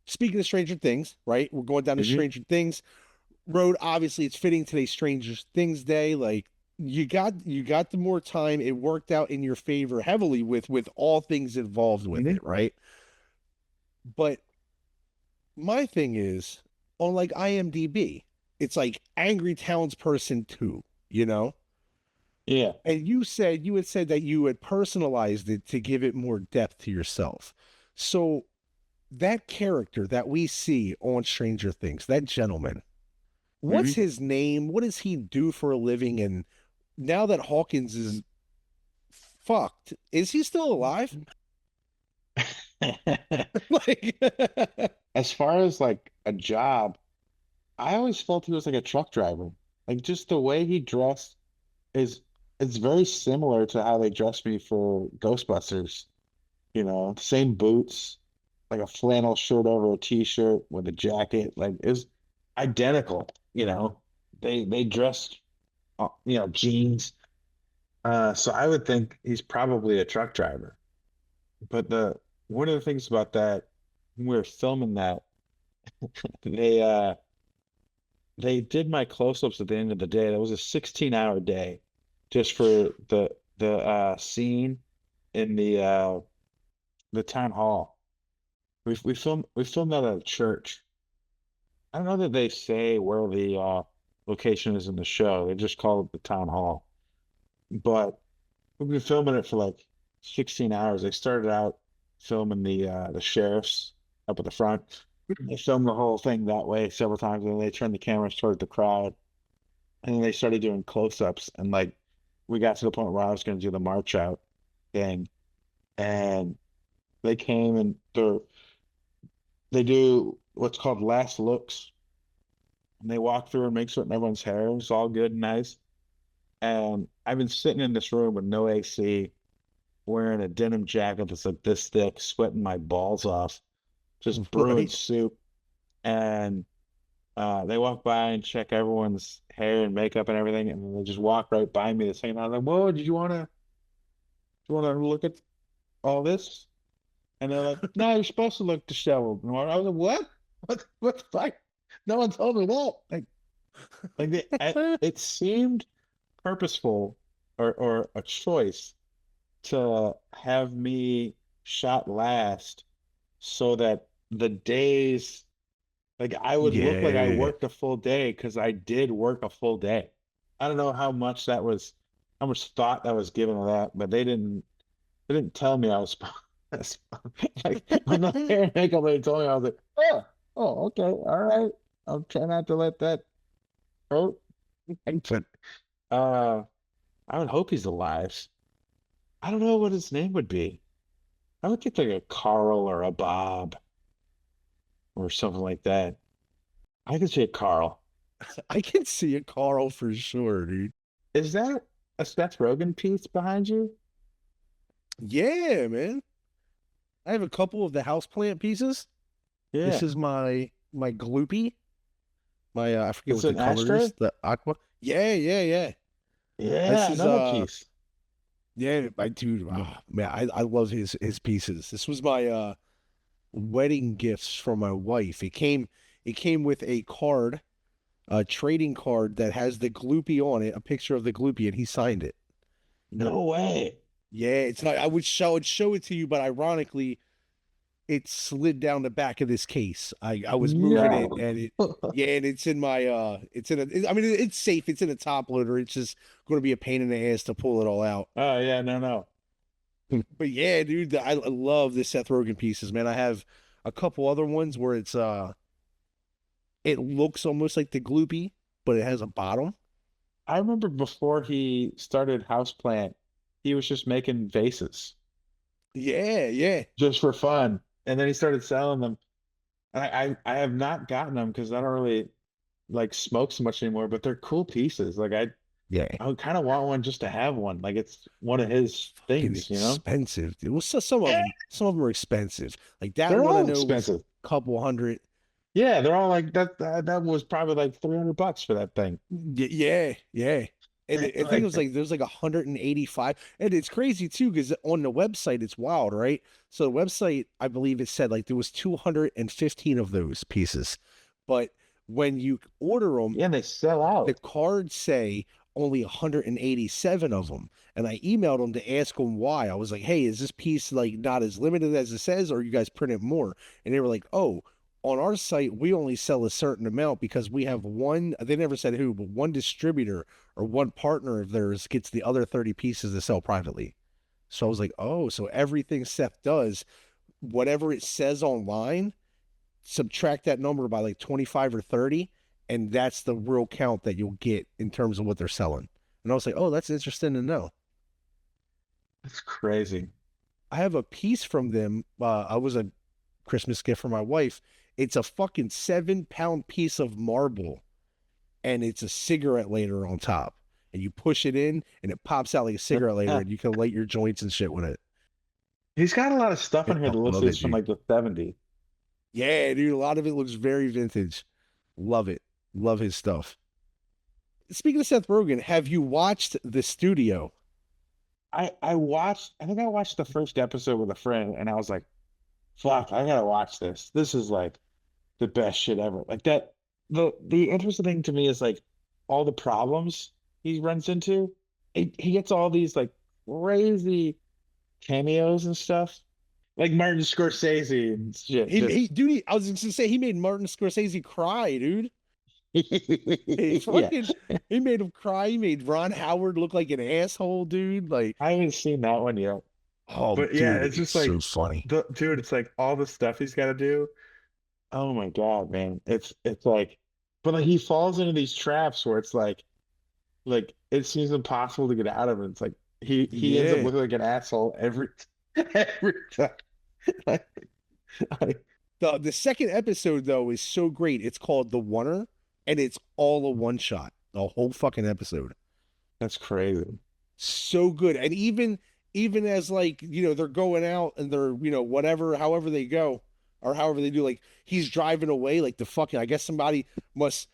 Speaker 1: Speaking of Stranger Things, right? We're going down to
Speaker 3: Mhm.
Speaker 1: Stranger Things road. Obviously, it's fitting today's Stranger Things Day. Like you got the more time. It worked out in your favor heavily with all things involved with
Speaker 3: Mhm.
Speaker 1: it, right? But my thing is on like IMDb, it's like Angry Townsperson 2, you know?
Speaker 3: Yeah.
Speaker 1: And you had said that you had personalized it to give it more depth to yourself. So that character that we see on Stranger Things, that gentleman, what's
Speaker 3: Mhm.
Speaker 1: his name? What does he do for a living? And now that Hawkins is fucked, is he still alive? Like,
Speaker 3: As far as like a job, I always felt he was like a truck driver. Like just the way he dressed is it's very similar to how they dressed me for Ghostbusters. Same boots, like a flannel shirt over a t-shirt with a jacket, like it's identical. They dressed, jeans. So I would think he's probably a truck driver. But the one of the things about that, when we were filming that, they uh they did my close-ups at the end of the day. That was a 16-hour day just for the scene in the town hall. We filmed that at a church. I don't know that they say where the location is in the show. They just call it the town hall. But we've been filming it for like 16 hours. They started out filming the sheriffs up at the front. They filmed the whole thing that way several times, and then they turned the cameras toward the crowd, and then they started doing close-ups. And like we got to the point where I was going to do the march out thing, and they came and they do what's called last looks, and they walk through and make certain everyone's hair is all good and nice. And I've been sitting in this room with no AC, wearing a denim jacket that's like this thick, sweating my balls off, just brewing
Speaker 1: right?
Speaker 3: soup. And they walk by and check everyone's hair and makeup and everything, and then they just walk right by me the same time. I'm like, whoa, did you want to look at all this? And they're like, no, you're supposed to look disheveled. And I was like, what? What the fuck? No one told me that. It seemed purposeful or a choice to have me shot last so that the days like I would look like I
Speaker 1: Yeah.
Speaker 3: worked a full day because I did work a full day. I don't know how much thought that was given to that, but they didn't tell me I was like when the hair and makeup lady told me I was like, oh, okay, all right. I'll try not to let that hurt. But uh I would hope he's alive. I don't know what his name would be. I would think like a Carl or a Bob or something like that. I could say Carl.
Speaker 1: I can see a Carl for sure, dude.
Speaker 3: Is that a Seth Rogen piece behind you?
Speaker 1: Yeah, man. I have a couple of the houseplant pieces. This
Speaker 3: Yeah.
Speaker 1: is my gloopy. My I forget
Speaker 3: It's
Speaker 1: what the
Speaker 3: an
Speaker 1: color
Speaker 3: ashtray?
Speaker 1: is. The aqua. Yeah, yeah, yeah. This
Speaker 3: Yeah,
Speaker 1: is
Speaker 3: another piece.
Speaker 1: yeah, my dude. Man, I love his pieces. This was my wedding gifts from my wife. It came with a card, a trading card that has the gloopy on it, a picture of the gloopy, and he signed it.
Speaker 3: No way.
Speaker 1: Yeah, it's not. I would show it to you, but ironically, it slid down the back of this case. I was moving it,
Speaker 3: No.
Speaker 1: and and it's in my it's in a I mean it's safe. It's in a top loader. It's just going to be a pain in the ass to pull it all out.
Speaker 3: Oh yeah, no.
Speaker 1: But yeah, dude, I love the Seth Rogen pieces, man. I have a couple other ones where it looks almost like the gloopy, but it has a bottom.
Speaker 3: I remember before he started Houseplant, he was just making vases
Speaker 1: Yeah, yeah.
Speaker 3: just for fun, and then he started selling them. And I have not gotten them because I don't really like smoke so much anymore. But they're cool pieces. Like
Speaker 1: Yeah.
Speaker 3: I kind of want one just to have one. Like it's one of his
Speaker 1: Fucking
Speaker 3: things, you know?
Speaker 1: expensive, dude. Well, some of them are expensive. Like that
Speaker 3: They're
Speaker 1: one I
Speaker 3: all
Speaker 1: know was a
Speaker 3: expensive.
Speaker 1: couple hundred.
Speaker 3: Yeah, they're all like that. That was probably like $300 for that thing.
Speaker 1: Yeah, yeah. And I think it was
Speaker 3: Like,
Speaker 1: like there's like 185. And it's crazy too, because on the website it's wild, right? So the website, I believe it said like there was 215 of those pieces. But when you order them,
Speaker 3: yeah, and they sell
Speaker 1: the
Speaker 3: out.
Speaker 1: cards say only 187 of them. And I emailed them to ask them why. I was like, hey, is this piece like not as limited as it says, or you guys print it more? And they were like, oh, on our site, we only sell a certain amount because we have one, they never said who, but one distributor or one partner of theirs gets the other 30 pieces to sell privately. So I was like, oh, so everything Seth does, whatever it says online, subtract that number by like 25 or 30, and that's the real count that you'll get in terms of what they're selling. And I was like, oh, that's interesting to know.
Speaker 3: That's crazy.
Speaker 1: I have a piece from them. I was a Christmas gift for my wife. It's a fucking 7 pound piece of marble, and it's a cigarette lighter on top. And you push it in, and it pops out like a cigarette lighter, and you can light your joints and shit with it.
Speaker 3: He's got a lot of stuff in here
Speaker 1: I
Speaker 3: that looks
Speaker 1: love
Speaker 3: like
Speaker 1: it,
Speaker 3: it's from
Speaker 1: dude.
Speaker 3: like the 70s.
Speaker 1: Yeah, dude. A lot of it looks very vintage. Love it. Love his stuff. Speaking of Seth Rogen, have you watched The Studio?
Speaker 3: I think I watched the first episode with a friend and I was like, fuck, I gotta watch this. This is like the best shit ever. Like that the interesting thing to me is like all the problems he runs into. He gets all these like crazy cameos and stuff. Like Martin Scorsese and shit. Just
Speaker 1: Dude, I was just gonna say he made Martin Scorsese cry, dude. He
Speaker 3: yeah.
Speaker 1: fucking, he made him cry. He made Ron Howard look like an asshole, dude. Like,
Speaker 3: I haven't seen that one yet.
Speaker 1: oh,
Speaker 3: But yeah,
Speaker 1: dude,
Speaker 3: it's
Speaker 1: it's
Speaker 3: just like
Speaker 1: so funny.
Speaker 3: dude, it's like all the stuff he's got to do. Oh my God, man. It's like but like he falls into these traps where it's like it seems impossible to get out of it. It's like he ends up
Speaker 1: Yeah.
Speaker 3: looking like an asshole every every time. Like, like,
Speaker 1: The second episode though is so great. It's called The Oneer, and it's all a one shot. The whole fucking episode.
Speaker 3: that's crazy.
Speaker 1: So good. And even as like, they're going out and they're, whatever, however they go, or however they do, like he's driving away, like the fucking, I guess somebody must,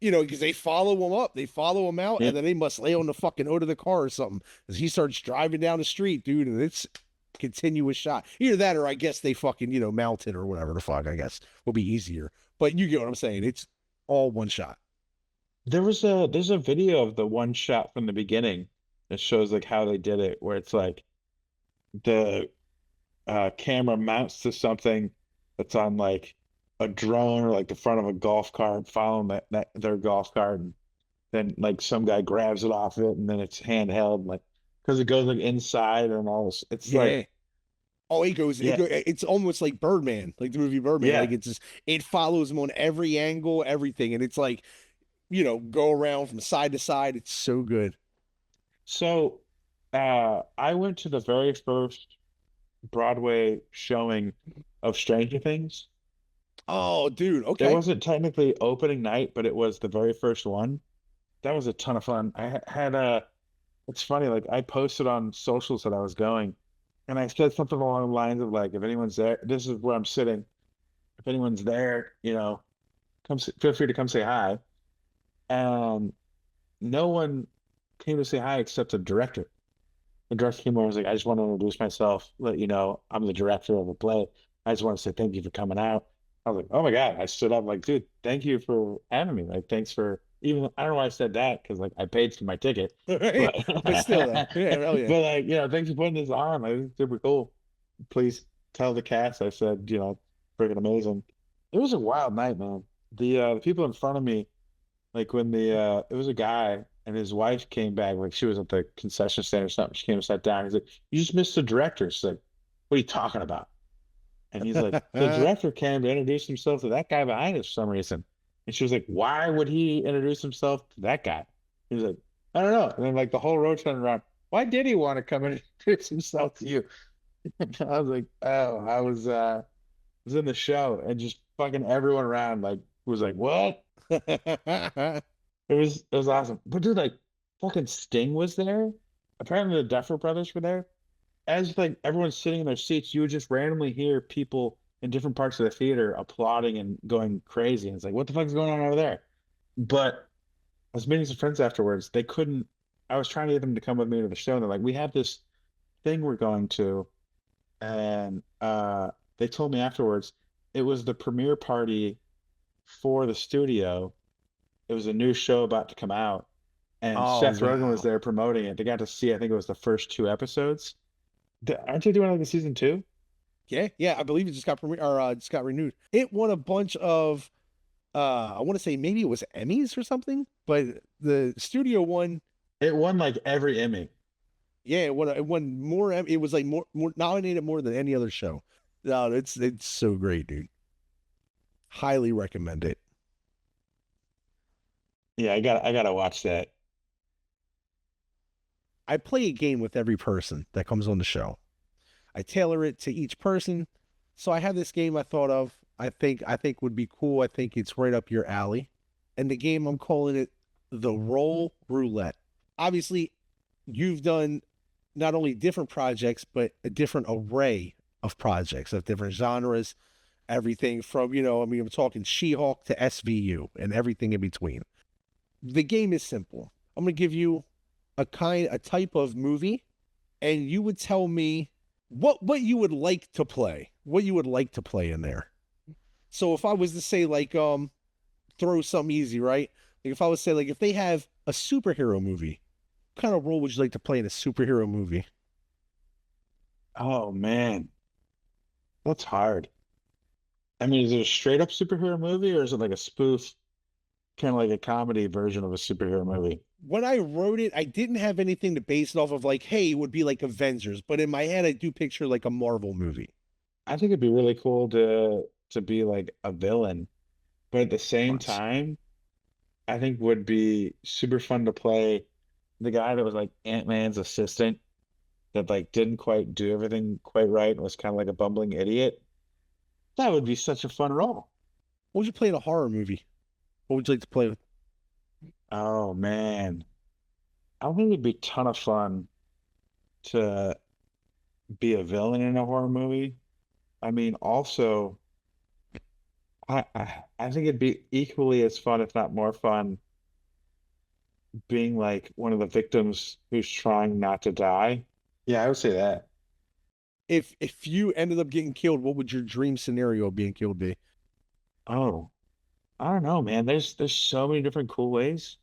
Speaker 1: because they follow him up, they follow him out,
Speaker 3: Yeah.
Speaker 1: and then they must lay on the fucking hood of the car or something. As he starts driving down the street, dude, and it's continuous shot. Either that or I guess they fucking, mount it or whatever the fuck, I guess will be easier. But you get what I'm saying. It's all one shot.
Speaker 3: There's a video of the one shot from the beginning that shows like how they did it, where it's like the camera mounts to something that's on like a drone or like the front of a golf cart, following that their golf cart, and then like some guy grabs it off it, and then it's handheld, like because it goes like inside and all this. It's like
Speaker 1: Yeah. Oh,
Speaker 3: yeah,
Speaker 1: it's almost like Birdman, like the movie Birdman. Like
Speaker 3: yeah.
Speaker 1: it's just, it follows him on every angle, everything. And it's like, go around from side to side. It's so good.
Speaker 3: So I went to the very first Broadway showing of Stranger Things.
Speaker 1: Oh, dude.
Speaker 3: It
Speaker 1: Okay.
Speaker 3: wasn't technically opening night, but it was the very first one. That was a ton of fun. Had it's funny, like I posted on socials that I was going, and I said something along the lines of like, if anyone's there, this is where I'm sitting. If anyone's there, feel free to come say hi. And no one came to say hi except the director. The director came over and was like, I just want to introduce myself, let you know I'm the director of the play. I just want to say thank you for coming out. I was like, oh my God. I stood up like, dude, thank you for having me. Like, thanks for even, I don't know why I said that because like I paid for my ticket,
Speaker 1: Right.
Speaker 3: but
Speaker 1: But still, though. Yeah, hell yeah.
Speaker 3: but like, thanks for putting this on. Like, it's super cool. Please tell the cast, I said, freaking amazing. It was a wild night, man. The people in front of me, like when it was a guy and his wife came back, like she was at the concession stand or something. She came and sat down. He's like, "You just missed the director." She's like, "What are you talking about?" And he's like, "The director came to introduce himself to that guy behind us for some reason." And she was like, "Why would he introduce himself to that guy?" He was like, "I don't know." And then like the whole row turned around. Why did he want to come and introduce himself to you? I was like, "Oh, I was in the show," and just fucking everyone around like was like, "What?" It was awesome. But dude, like fucking Sting was there. Apparently the Duffer Brothers were there. As like everyone's sitting in their seats, you would just randomly hear people in different parts of the theater applauding and going crazy. And it's like, what the fuck is going on over there? But I was meeting some friends afterwards. They couldn't. I was trying to get them to come with me to the show, and they're like, "We have this thing we're going to," and they told me afterwards it was the premiere party for the studio. It was a new show about to come out, and
Speaker 1: Oh,
Speaker 3: Seth Rogen was
Speaker 1: wow.
Speaker 3: there promoting it. They got to see, I think it was the first two episodes. Aren't they doing like a season two?
Speaker 1: Yeah, yeah, I believe it just got just got renewed. It won a bunch of I want to say maybe it was Emmys or something, but the studio won.
Speaker 3: It won like every Emmy.
Speaker 1: Yeah, it won more. It was like more nominated more than any other show. No, it's so great, dude. Highly recommend it.
Speaker 3: Yeah, I gotta watch that.
Speaker 1: I play a game with every person that comes on the show. I tailor it to each person. So I have this game I thought of. I think would be cool. I think it's right up your alley. And the game I'm calling it the Roll Roulette. Obviously, you've done not only different projects but a different array of projects of different genres, everything from, I mean, I'm talking She-Hulk to SVU and everything in between. The game is simple. I'm going to give you a type of movie and you would tell me what you would like to play. What you would like to play in there. So if I was to say like throw something easy, right? Like if I was to say like if they have a superhero movie, what kind of role would you like to play in a superhero movie?
Speaker 3: Oh man, that's hard. I mean, is it a straight up superhero movie or is it like a spoof, kind of like a comedy version of a superhero movie?
Speaker 1: When I wrote it, I didn't have anything to base it off of like, hey, it would be like Avengers, but in my head I do picture like a Marvel movie.
Speaker 3: I think it'd be really cool to be like a villain, but at the same
Speaker 1: Nice.
Speaker 3: time, I think would be super fun to play the guy that was like Ant-Man's assistant that like didn't quite do everything quite right and was kind of like a bumbling idiot. That would be such a fun role.
Speaker 1: What would you play in a horror movie? What would you like to play with?
Speaker 3: Oh man. I think it'd be a ton of fun to be a villain in a horror movie. I mean, also, I think it'd be equally as fun, if not more fun, being like one of the victims who's trying not to die. Yeah, I would say that.
Speaker 1: If you ended up getting killed, what would your dream scenario of being killed be?
Speaker 3: Oh, I don't know, man. There's so many different cool ways.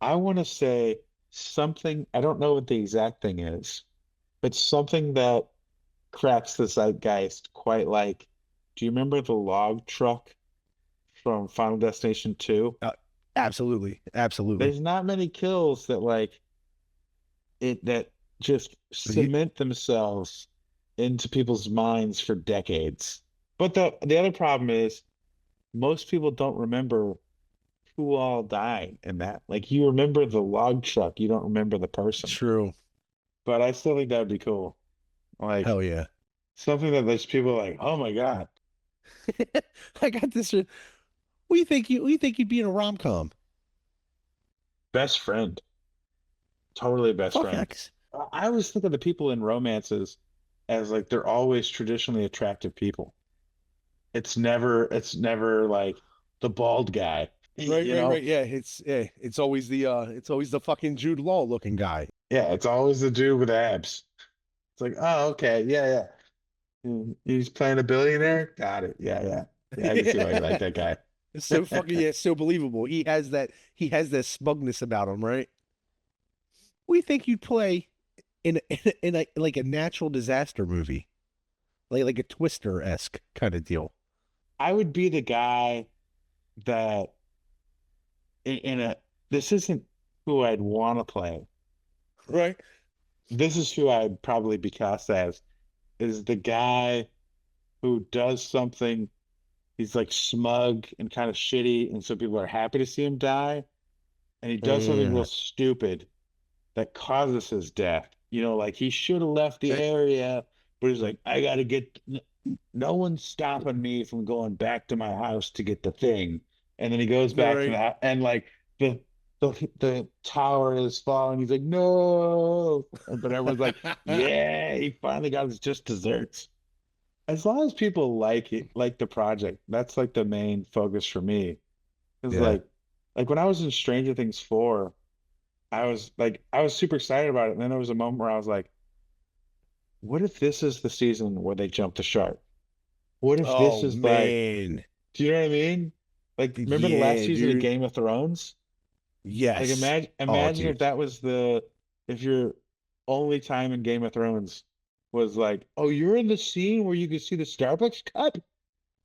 Speaker 3: I want to say something, I don't know what the exact thing is, but something that cracks the zeitgeist quite like, do you remember the log truck from Final Destination 2?
Speaker 1: Uh, Absolutely, absolutely.
Speaker 3: There's not many kills that like it that just
Speaker 1: You-
Speaker 3: cement themselves into people's minds for decades. But the other problem is most people don't remember who all died in that. Like you remember the log truck, you don't remember the person.
Speaker 1: True.
Speaker 3: But I still think that would be cool. Like
Speaker 1: Hell yeah.
Speaker 3: something that there's people like, oh my God,
Speaker 1: I got this. What do you think you'd be in a rom com?
Speaker 3: best friend, totally best
Speaker 1: Fuck
Speaker 3: friend.
Speaker 1: X.
Speaker 3: I always think of the people in romances as like they're always traditionally attractive people. It's never like the bald guy,
Speaker 1: Right,
Speaker 3: you
Speaker 1: right,
Speaker 3: know?
Speaker 1: right. It's always the fucking Jude Law looking guy.
Speaker 3: Yeah, it's always the dude with abs. It's like, oh, okay, yeah, yeah. He's playing a billionaire. Got it. Yeah, yeah. Yeah, I can see why you like
Speaker 1: Yeah.
Speaker 3: that guy.
Speaker 1: It's so fucking yeah, it's so believable. He has that smugness about him, right? What do you think you'd play in a like a natural disaster movie? like a Twister-esque kind of deal.
Speaker 3: I would be the guy that in a this isn't who I'd want to play.
Speaker 1: Right.
Speaker 3: This is who I'd probably be cast as, is the guy who does something. He's like smug and kind of shitty, and so people are happy to see him die. And he does something real
Speaker 1: Yeah.
Speaker 3: stupid that causes his death. Like he should have left the area, but he's like, I gotta get no one's stopping me from going back to my house to get the thing. And then he goes back to
Speaker 1: Right.
Speaker 3: that, and like the tower is falling. He's like, no, but everyone's like, yeah, he finally got his just desserts. As long as people like it, like the project, that's like the main focus for me. Because
Speaker 1: Yeah.
Speaker 3: like when I was in Stranger Things 4, I was super excited about it. And then there was a moment where I was like, what if this is the season where they jump the shark? What if this
Speaker 1: Oh
Speaker 3: is like,
Speaker 1: man.
Speaker 3: do you know what I mean? Like, remember the last
Speaker 1: Yeah,
Speaker 3: season of
Speaker 1: dude.
Speaker 3: Game of Thrones? Like
Speaker 1: Yes. Oh,
Speaker 3: imagine if
Speaker 1: dude.
Speaker 3: that was if your only time in Game of Thrones was like, oh, you're in the scene where you can see the Starbucks cup?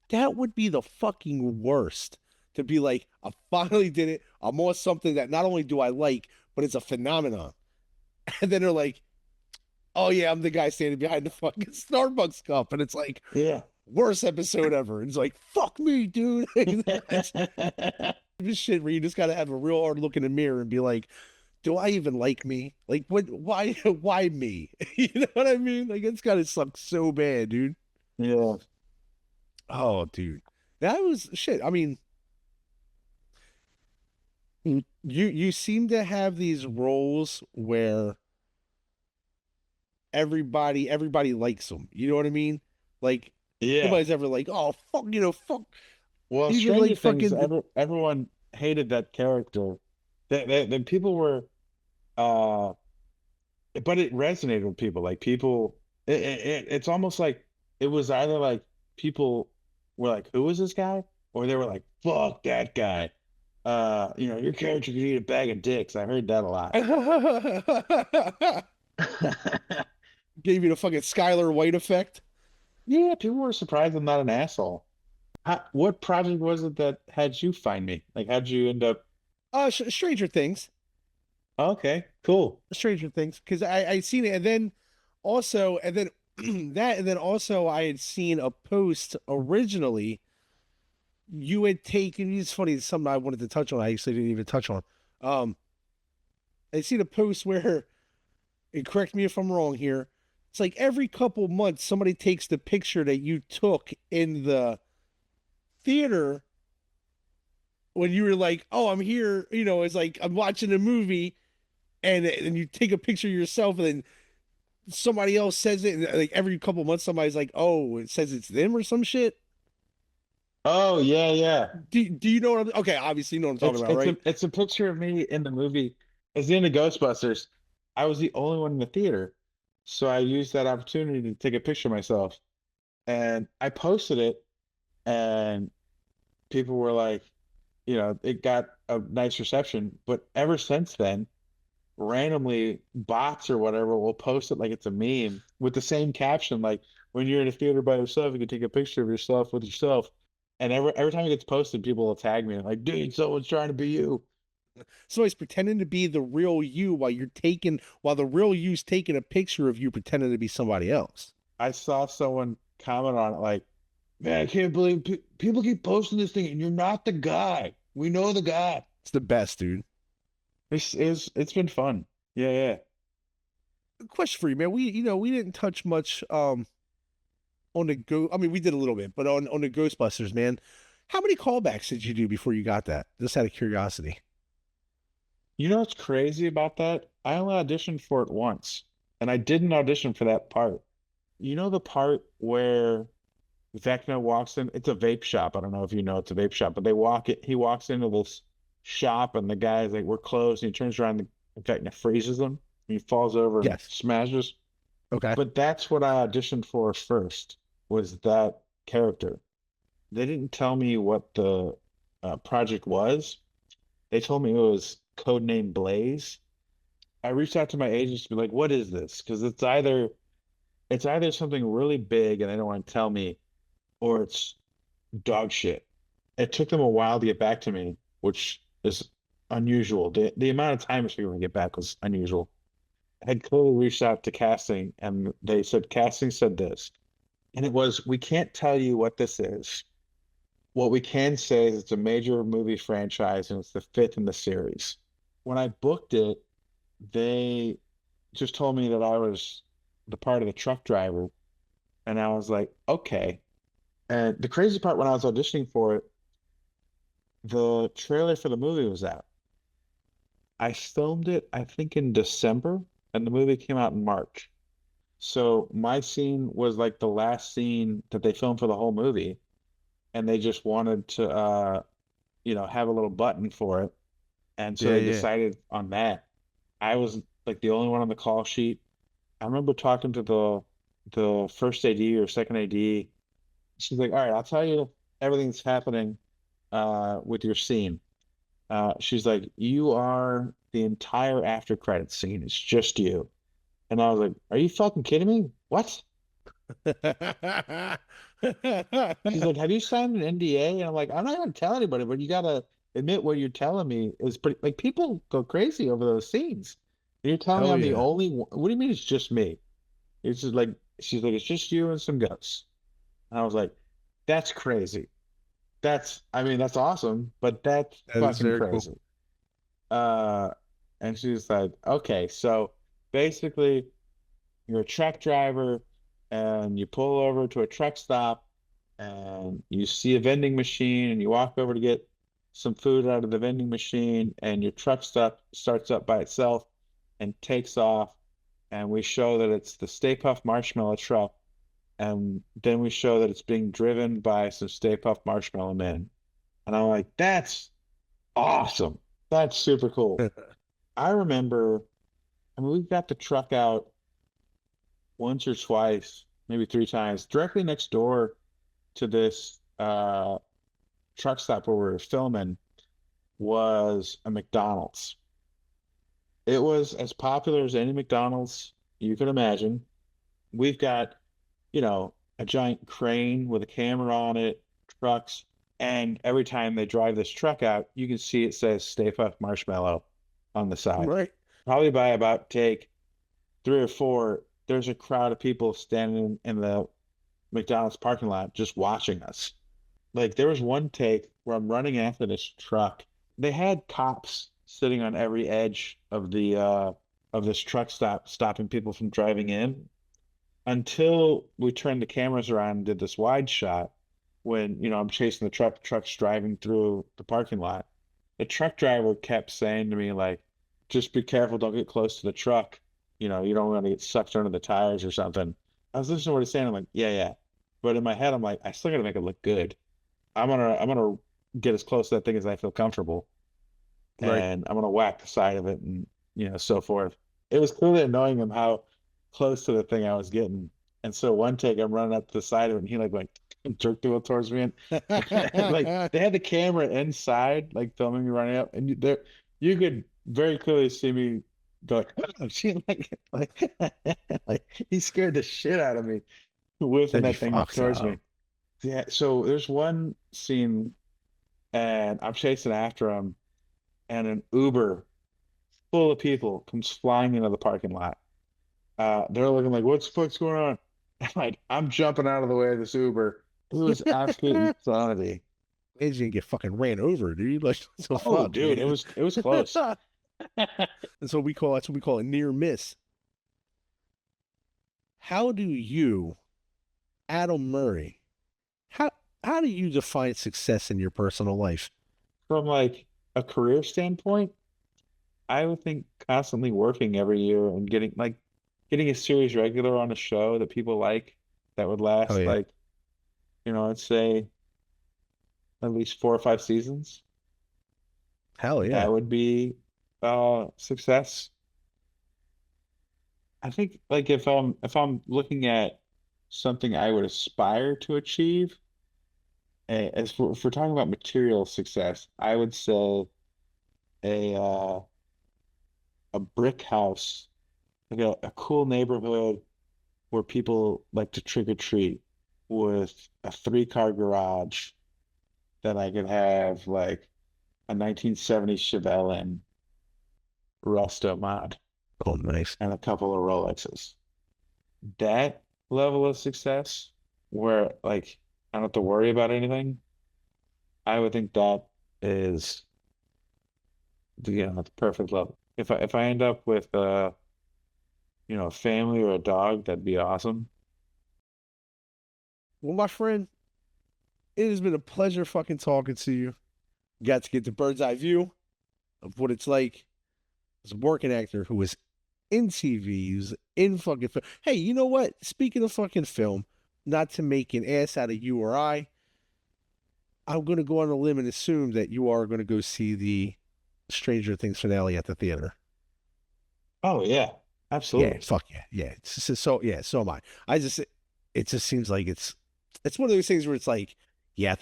Speaker 1: That would be the fucking worst. To be like, I finally did it. I'm on something that not only do I like, but it's a phenomenon. And then they're like, oh yeah, I'm the guy standing behind the fucking Starbucks cup. And it's like,
Speaker 3: Yeah.
Speaker 1: worst episode ever. And it's like, fuck me, dude. It's this shit where you just gotta have a real hard look in the mirror and be like, do I even like me? Like what why me? You know what I mean? Like it's gotta suck so bad, dude.
Speaker 3: Yeah.
Speaker 1: Oh, dude. That was shit. I mean, you seem to have these roles where everybody likes them. You know what I mean? Like
Speaker 3: Yeah.
Speaker 1: nobody's ever like, oh fuck, fuck.
Speaker 3: Well,
Speaker 1: Even
Speaker 3: Stranger
Speaker 1: like
Speaker 3: Things,
Speaker 1: fucking
Speaker 3: everyone hated that character. That people were uh but it resonated with people. Like people it's almost like it was either like people were like, who is this guy? Or they were like, fuck that guy. Your character could eat a bag of dicks. I heard that a lot.
Speaker 1: gave you the fucking Skylar White effect.
Speaker 3: Yeah, people were surprised I'm not an asshole. What project was it that had you find me? Like, how'd you end up?
Speaker 1: Stranger Things.
Speaker 3: Okay, cool.
Speaker 1: Stranger Things, because I seen it, and then also, and then that, and then also, I had seen a post originally. You had taken. It's funny. It's something I wanted to touch on. I actually didn't even touch on. Um, I seen a post where, and correct me if I'm wrong here. It's like every couple months, somebody takes the picture that you took in the theater when you were like, "Oh, I'm here." It's like I'm watching a movie, and you take a picture of yourself, and then somebody else says it, and like every couple months somebody's like, "Oh, it says it's them" or some shit.
Speaker 3: Oh yeah, yeah.
Speaker 1: Do you know what I'm okay, obviously you know what I'm talking
Speaker 3: It's
Speaker 1: about,
Speaker 3: it's a
Speaker 1: right?
Speaker 3: it's a picture of me in the movie. It's the end of Ghostbusters. I was the only one in the theater, so I used that opportunity to take a picture of myself, and I posted it, and people were like, it got a nice reception. But ever since then, randomly bots or whatever will post it like it's a meme with the same caption, like when you're in a theater by yourself, you can take a picture of yourself with yourself. And every time it gets posted, people will tag me like, dude, someone's trying to be you.
Speaker 1: Somebody's pretending to be the real you while the real you's taking a picture of you pretending to be somebody else.
Speaker 3: I saw someone comment on it like, man, I can't believe people keep posting this thing and you're not the guy. We know the guy.
Speaker 1: It's the best, dude.
Speaker 3: It's been fun. Yeah, yeah.
Speaker 1: Question for you, man. We didn't touch much on the go. I mean, we did a little bit, but on the Ghostbusters, man. How many callbacks did you do before you got that? Just out of curiosity.
Speaker 3: You know what's crazy about that? I only auditioned for it once, and I didn't audition for that part. You know the part where Vecna walks in? It's a vape shop. I don't know if you know it's a vape shop, but he walks into this shop, and the guy's like, "We're closed," and he turns around, and Vecna freezes him, and he falls over and
Speaker 1: Yes.
Speaker 3: smashes.
Speaker 1: Okay.
Speaker 3: But that's what I auditioned for first, was that character. They didn't tell me what the project was. They told me it was codename Blaze. I reached out to my agents to be like, what is this? Because it's either it's either something really big and they don't want to tell me, or it's dog shit. It took them a while to get back to me, which is unusual. The amount of time it took them to get back was unusual. I had clearly reached out to casting, and they said casting said this, and it was, we can't tell you what this is. What we can say is it's a major movie franchise and it's the fifth in the series. When I booked it, they just told me that I was the part of the truck driver, and I was like, okay. And the crazy part, when I was auditioning for it, the trailer for the movie was out. I filmed it, I think, in December, and the movie came out in March. So my scene was like the last scene that they filmed for the whole movie, and they just wanted to have a little button for it. And so
Speaker 1: Yeah,
Speaker 3: they
Speaker 1: yeah.
Speaker 3: decided on that. I was like the only one on the call sheet. I remember talking to the first AD or second AD. She's like, "All right, I'll tell you everything's happening with your scene." She's like, "You are the entire after credits scene. It's just you." And I was like, "Are you fucking kidding me? What?" She's like, "Have you signed an NDA?" And I'm like, "I'm not gonna tell anybody, but you gotta admit what you're telling me is pretty, like, people go crazy over those scenes. And you're telling me
Speaker 1: Hell
Speaker 3: I'm the
Speaker 1: yeah.
Speaker 3: only one. What do you mean it's just me?" It's just like, she's like, "It's just you and some ghosts." And I was like, "That's crazy. I mean, that's awesome, but that's
Speaker 1: That is
Speaker 3: fucking
Speaker 1: very cool.
Speaker 3: crazy." Uh, and she's like, "Okay, so basically you're a truck driver and you pull over to a truck stop and you see a vending machine and you walk over to get some food out of the vending machine and your truck starts up by itself and takes off, and we show that it's the Stay Puft Marshmallow truck, and then we show that it's being driven by some Stay Puft Marshmallow men." And I'm like, "That's awesome. That's super cool." I remember, I mean, we got the truck out once or twice, maybe three times, directly next door to this truck stop where we were filming was a McDonald's. It was as popular as any McDonald's you could imagine. We've got, a giant crane with a camera on it, trucks, and every time they drive this truck out, you can see it says Stay Puft Marshmallow on the side.
Speaker 1: Right.
Speaker 3: Probably by about take three or four, there's a crowd of people standing in the McDonald's parking lot just watching us. Like, there was one take where I'm running after this truck. They had cops sitting on every edge of this truck stop, stopping people from driving in, until we turned the cameras around and did this wide shot when, I'm chasing the truck's driving through the parking lot. The truck driver kept saying to me, like, "Just be careful, don't get close to the truck. You don't want to get sucked under the tires or something." I was listening to what he's saying. I'm like, "Yeah, yeah." But in my head, I'm like, I still gotta make it look good. I'm gonna get as close to that thing as I feel comfortable,
Speaker 1: Right.
Speaker 3: and I'm gonna whack the side of it and so forth. It was clearly annoying him how close to the thing I was getting. And so one take I'm running up to the side of it and he like went jerked the wheel towards me, and like they had the camera inside, like filming me running up, and you could very clearly see me go like, "Oh, shit," like he scared the shit out of me whipping
Speaker 1: Then you
Speaker 3: that thing
Speaker 1: fucked
Speaker 3: towards
Speaker 1: up.
Speaker 3: me. Yeah, so there's one scene and I'm chasing after him, and an Uber full of people comes flying into the parking lot. They're looking like, "What's the fuck's going on?" I'm jumping out of the way of this Uber. It was absolute insanity.
Speaker 1: Imagine you get fucking ran over, dude. Like, so
Speaker 3: Oh,
Speaker 1: fuck,
Speaker 3: dude, it
Speaker 1: man.
Speaker 3: was it was close.
Speaker 1: That's what we call a near miss. How do you, Adam Murray, how how do you define success in your personal life?
Speaker 3: From like a career standpoint, I would think constantly working every year and getting a series regular on a show that people like, that would
Speaker 1: Hell
Speaker 3: last
Speaker 1: yeah.
Speaker 3: like, I'd say at least 4 or 5 seasons.
Speaker 1: Hell yeah.
Speaker 3: That would be success. I think, like, if I'm looking at something I would aspire to achieve, if we're talking about material success, I would say a a brick house, like a cool neighborhood where people like to trick or treat with a 3-car garage that I could have like a 1970s Chevelle in Rusto mod
Speaker 1: Oh, nice.
Speaker 3: and a couple of Rolexes. That level of success where like I don't have to worry about anything, I would think that is the perfect level. If I end up with a family or a dog, that'd be awesome.
Speaker 1: Well, my friend, it has been a pleasure fucking talking to you. Got to get the bird's eye view of what it's like as a working actor who is in TV, who's in fucking film. Hey, you know what? Speaking of fucking film, not to make an ass out of you or I'm going to go on a limb and assume that you are going to go see the Stranger Things finale at the theater.
Speaker 3: Oh yeah,
Speaker 1: Yeah,
Speaker 3: absolutely.
Speaker 1: fuck yeah, yeah. So yeah, so am I. It just seems like it's one of those things where it's like, yeah,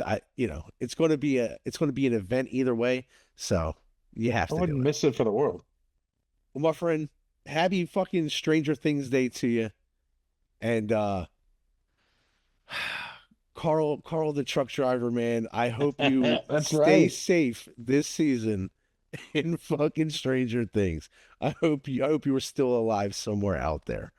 Speaker 1: it's going to be an event either way. So you have
Speaker 3: I
Speaker 1: to do
Speaker 3: wouldn't
Speaker 1: it.
Speaker 3: miss it for the world.
Speaker 1: Well, my friend, happy fucking Stranger Things Day to you, and Carl the truck driver, man. I hope you
Speaker 3: That's
Speaker 1: stay
Speaker 3: right.
Speaker 1: safe this season in fucking Stranger Things. I hope you were still alive somewhere out there.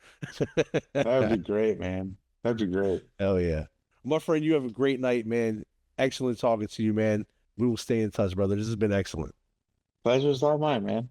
Speaker 3: That would be great, man. That'd be great.
Speaker 1: Hell yeah. My friend, you have a great night, man. Excellent talking to you, man. We will stay in touch, brother. This has been excellent.
Speaker 3: Pleasure's all mine, man.